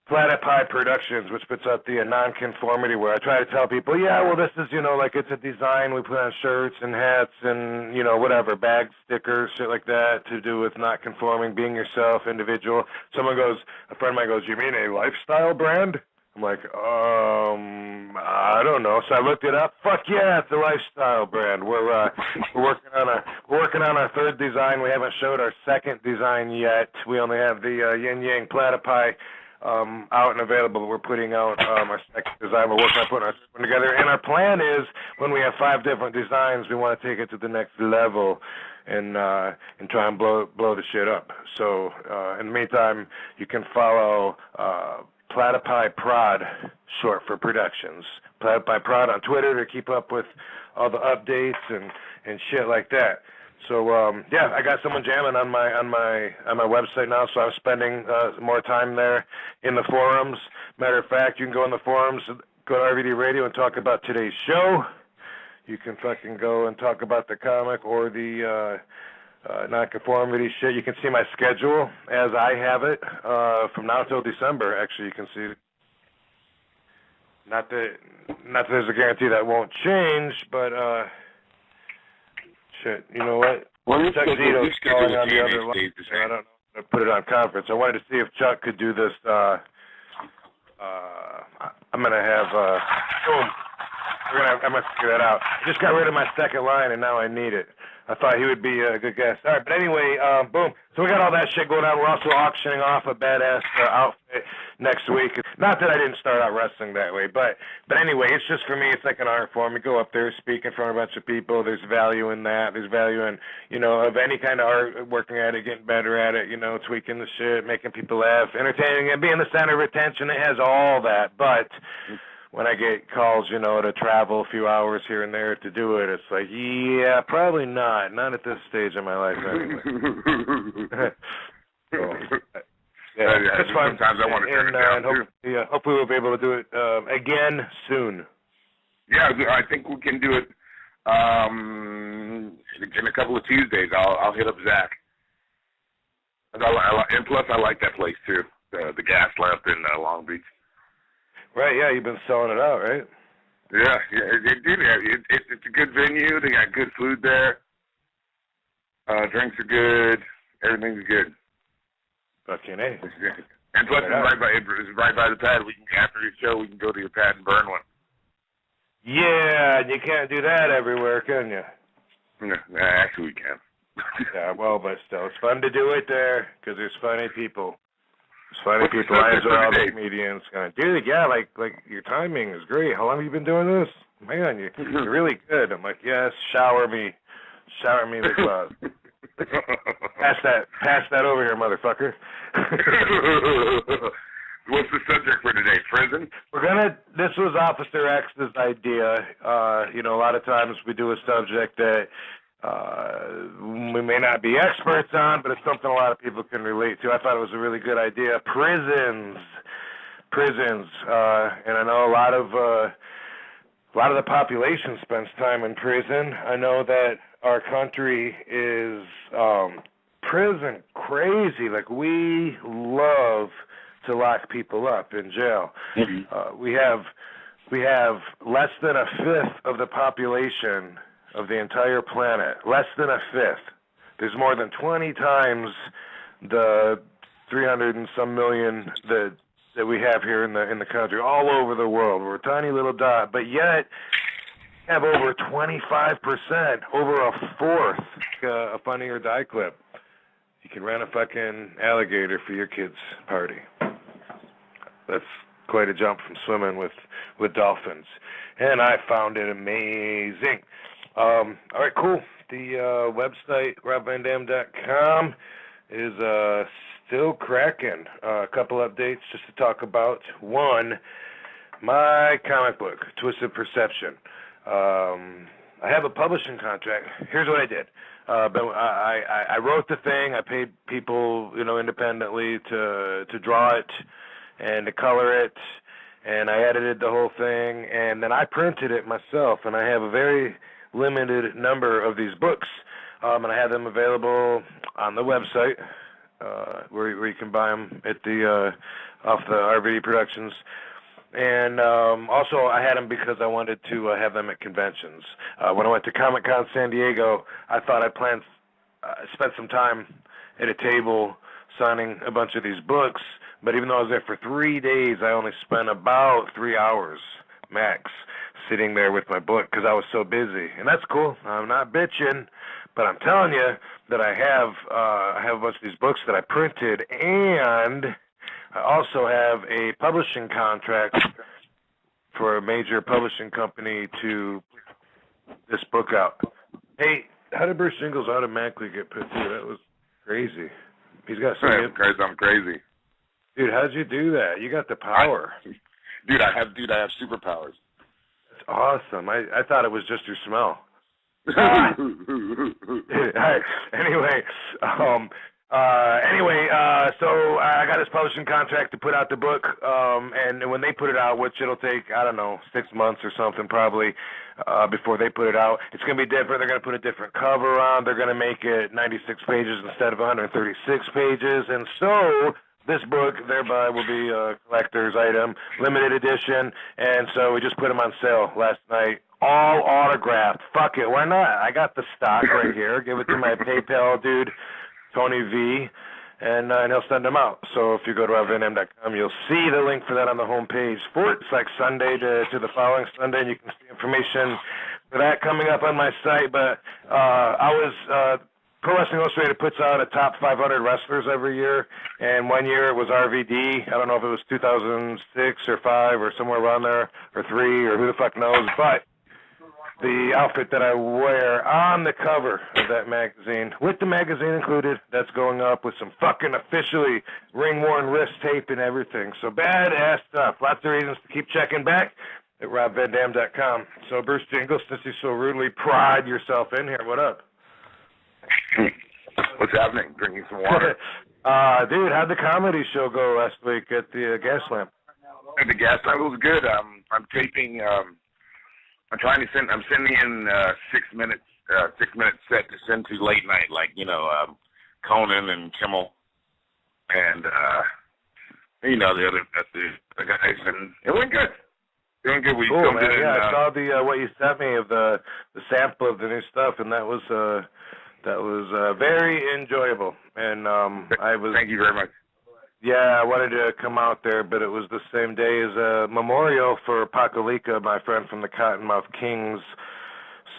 Platypi Productions, which puts out the nonconformity, where I try to tell people, yeah, well, this is, like it's a design we put on shirts and hats and, whatever, bags, stickers, shit like that, to do with not conforming, being yourself, individual. A friend of mine goes, you mean a lifestyle brand? I'm like, I don't know. So I looked it up. Fuck yeah, it's a lifestyle brand. We're working on our third design. We haven't showed our second design yet. We only have the Yin Yang Platypi out and available. We're putting out our second design. We're working on putting our third one together. And our plan is, when we have 5 different designs, we want to take it to the next level and try and blow the shit up. So in the meantime, you can follow Platypi Prod, short for Productions. Platypi Prod on Twitter to keep up with all the updates and shit like that. So yeah, I got someone jamming on my website now, so I'm spending more time there in the forums. Matter of fact, you can go in the forums, go to RVD Radio and talk about today's show. You can fucking go and talk about the comic or the nonconformity shit. You can see my schedule as I have it from now till December. Actually, you can see. Not that there's a guarantee that won't change, but shit. You know what? Well, Chuck Zito's calling on the other line. I don't know. I put it on conference. I wanted to see if Chuck could do this. I'm gonna have boom. I'm gonna figure that out. I just got rid of my second line, and now I need it. I thought he would be a good guest. All right, but anyway, boom. So we got all that shit going on. We're also auctioning off a badass outfit next week. Not that I didn't start out wrestling that way, but anyway, it's just for me. It's like an art form. You go up there, speak in front of a bunch of people. There's value in that. There's value in, of any kind of art, working at it, getting better at it, tweaking the shit, making people laugh, entertaining, and being the center of attention. It has all that, but when I get calls, to travel a few hours here and there to do it, it's like, yeah, probably not. Not at this stage of my life, anyway. So, yeah, it's fun. Sometimes I want to turn it down, too. Hopefully we'll be able to do it again soon. Yeah, I think we can do it in a couple of Tuesdays. I'll hit up Zach. And plus, I like that place, too, the Gas Lamp in Long Beach. Right, yeah, you've been selling it out, right? Yeah, it's a good venue. They got good food there. Drinks are good. Everything's good. Fucking A. And plus, it's right by the pad. After your show, we can go to your pad and burn one. Yeah, you can't do that everywhere, can you? No, actually, we can. Yeah, well, but still, it's fun to do it there because there's funny people. It's funny people. I enjoy all the comedians. Dude, yeah, like your timing is great. How long have you been doing this? Man, you're really good. I'm like, yes, shower me the cloud. Pass that over here, motherfucker. What's the subject for today? Prison? This was Officer X's idea. A lot of times we do a subject that we may not be experts on, but it's something a lot of people can relate to. I thought it was a really good idea. Prisons, and I know a lot of the population spends time in prison. I know that our country is prison crazy. Like, we love to lock people up in jail. Mm-hmm. We have less than a fifth of the population of the entire planet, less than a fifth. There's more than 20 times the 300 and some million that we have here in the country, all over the world. We're a tiny little dot, but yet we have over 25%, over a fourth, a Funny or Die clip. You can rent a fucking alligator for your kid's party. That's quite a jump from swimming with dolphins, and I found it amazing. All right, cool. The website, robvandam.com, is still cracking. A couple updates just to talk about. One, my comic book, Twisted Perception. I have a publishing contract. Here's what I did. But I wrote the thing. I paid people, independently to draw it and to color it, and I edited the whole thing, and then I printed it myself, and I have a very limited number of these books, and I have them available on the website, where you can buy them at off the RVD Productions. And also, I had them because I wanted to have them at conventions. When I went to Comic-Con San Diego, I thought I'd spend some time at a table signing a bunch of these books, but even though I was there for 3 days, I only spent about 3 hours max sitting there with my book because I was so busy. And that's cool. I'm not bitching, but I'm telling you that I have a bunch of these books that I printed, and I also have a publishing contract for a major publishing company to put this book out. Hey, how did Bruce Jingles automatically get put through? That was crazy. He's got some. I'm crazy. Dude, how'd you do that? You got the power. I have superpowers. That's awesome. I thought it was just your smell. So I got his publishing contract to put out the book, and when they put it out, which it'll take, I don't know, 6 months or something probably, before they put it out, it's going to be different. They're going to put a different cover on. They're going to make it 96 pages instead of 136 pages, and so this book, thereby, will be a collector's item, limited edition, and so we just put them on sale last night. All autographed. Fuck it, why not? I got the stock right here. Give it to my PayPal dude, Tony V, and he'll send them out. So if you go to RobVanDam.com, you'll see the link for that on the home page. It's like Sunday to the following Sunday, and you can see information for that coming up on my site. But Pro Wrestling Illustrated puts out a top 500 wrestlers every year, and one year it was RVD. I don't know if it was 2006 or 5 or somewhere around there, or 3, or who the fuck knows, but the outfit that I wear on the cover of that magazine, with the magazine included, that's going up with some fucking officially ring-worn wrist tape and everything. So badass stuff. Lots of reasons to keep checking back at RobVanDam.com. So Bruce Jingles, since you so rudely pride yourself in here, what up? What's happening? Drinking some water. Dude, how'd the comedy show go last week at the Gas Lamp? At the Gas Lamp, it was good. I'm taping. I'm sending in 6 minutes, 6 minute set to send to late night, like Conan and Kimmel, and the other guys, and it went good. It went good. We cool, filmed man. it. I saw the what you sent me of the sample of the new stuff, and that was very enjoyable. And Thank you very much. Yeah, I wanted to come out there, but it was the same day as a memorial for Pakalika, my friend from the Cottonmouth Kings,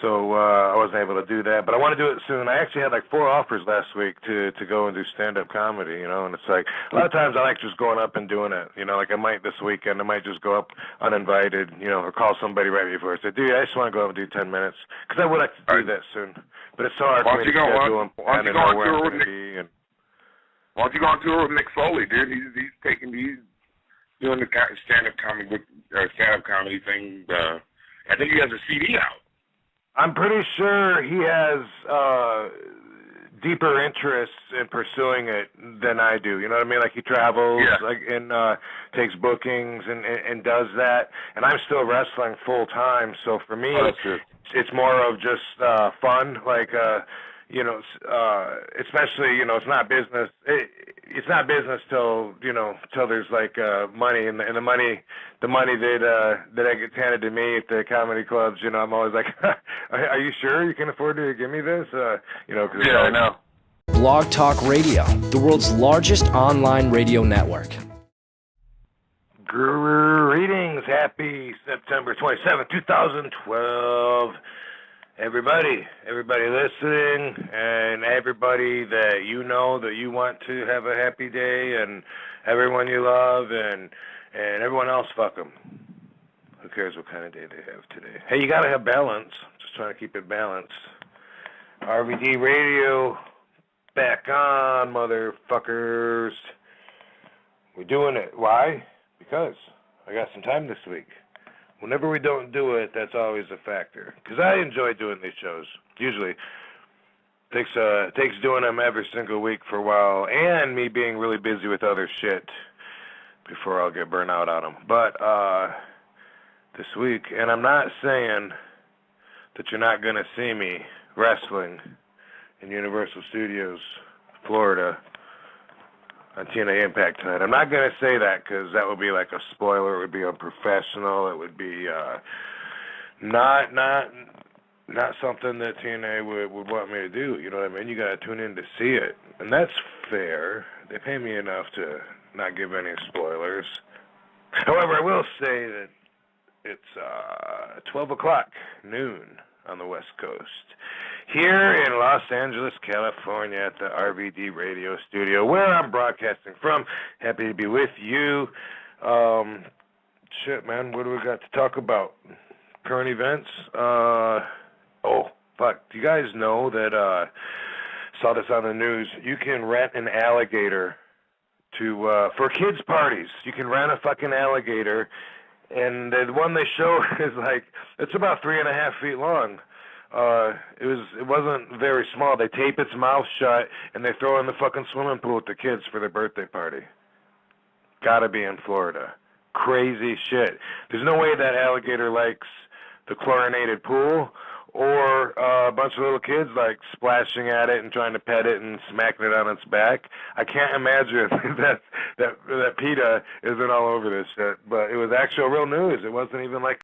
so I wasn't able to do that. But I want to do it soon. I actually had like 4 offers last week to go and do stand-up comedy, and it's like a lot of times I like just going up and doing it, like I might this weekend. I might just go up uninvited, or call somebody right before. I say, dude, I just want to go up and do 10 minutes, because I would like to do that soon. But it's so hard for me to schedule and plan to know where I'm going to be. Why don't you go on tour with Mick Foley, dude? He's doing the stand-up comedy thing. I think he has a CD out. I'm pretty sure he has deeper interests in pursuing it than I do. You know what I mean? Like he travels, and takes bookings and does that. And I'm still wrestling full time, so for me, it's more of just fun. Like. Especially, it's not business. It's not business till there's like money, and the money that I get handed to me at the comedy clubs. I'm always like, are you sure you can afford to give me this? I know. Blog Talk Radio, the world's largest online radio network. Greetings, happy September 27th, 2012. Everybody listening, and everybody that you know that you want to have a happy day, and everyone you love, and everyone else, fuck them. Who cares what kind of day they have today? Hey, you gotta have balance. Just trying to keep it balanced. RVD Radio, back on, motherfuckers. We're doing it. Why? Because I got some time this week. Whenever we don't do it, that's always a factor. Because I enjoy doing these shows. Usually, takes doing them every single week for a while, and me being really busy with other shit before I'll get burnt out on them. But this week, and I'm not saying that you're not going to see me wrestling in Universal Studios, Florida, on TNA Impact tonight. I'm not going to say that because that would be like a spoiler. It would be unprofessional. It would be not something that TNA would want me to do. You know what I mean? You got to tune in to see it, and that's fair. They pay me enough to not give any spoilers. However, I will say that it's 12 o'clock, noon on the West Coast. Here in Los Angeles, California, at the RVD radio studio, where I'm broadcasting from. Happy to be with you. Shit, man, what do we got to talk about? Current events? Do you guys know that, saw this on the news, you can rent an alligator for kids' parties. You can rent a fucking alligator, and the one they show is like, it's about 3.5 feet long. it wasn't very small. They tape its mouth shut and they throw it in the fucking swimming pool with the kids for their birthday party. Gotta be in Florida. Crazy shit. There's no way that alligator likes the chlorinated pool, or a bunch of little kids like splashing at it and trying to pet it and smacking it on its back. I can't imagine that PETA isn't all over this shit. But it was actual real news. It wasn't even like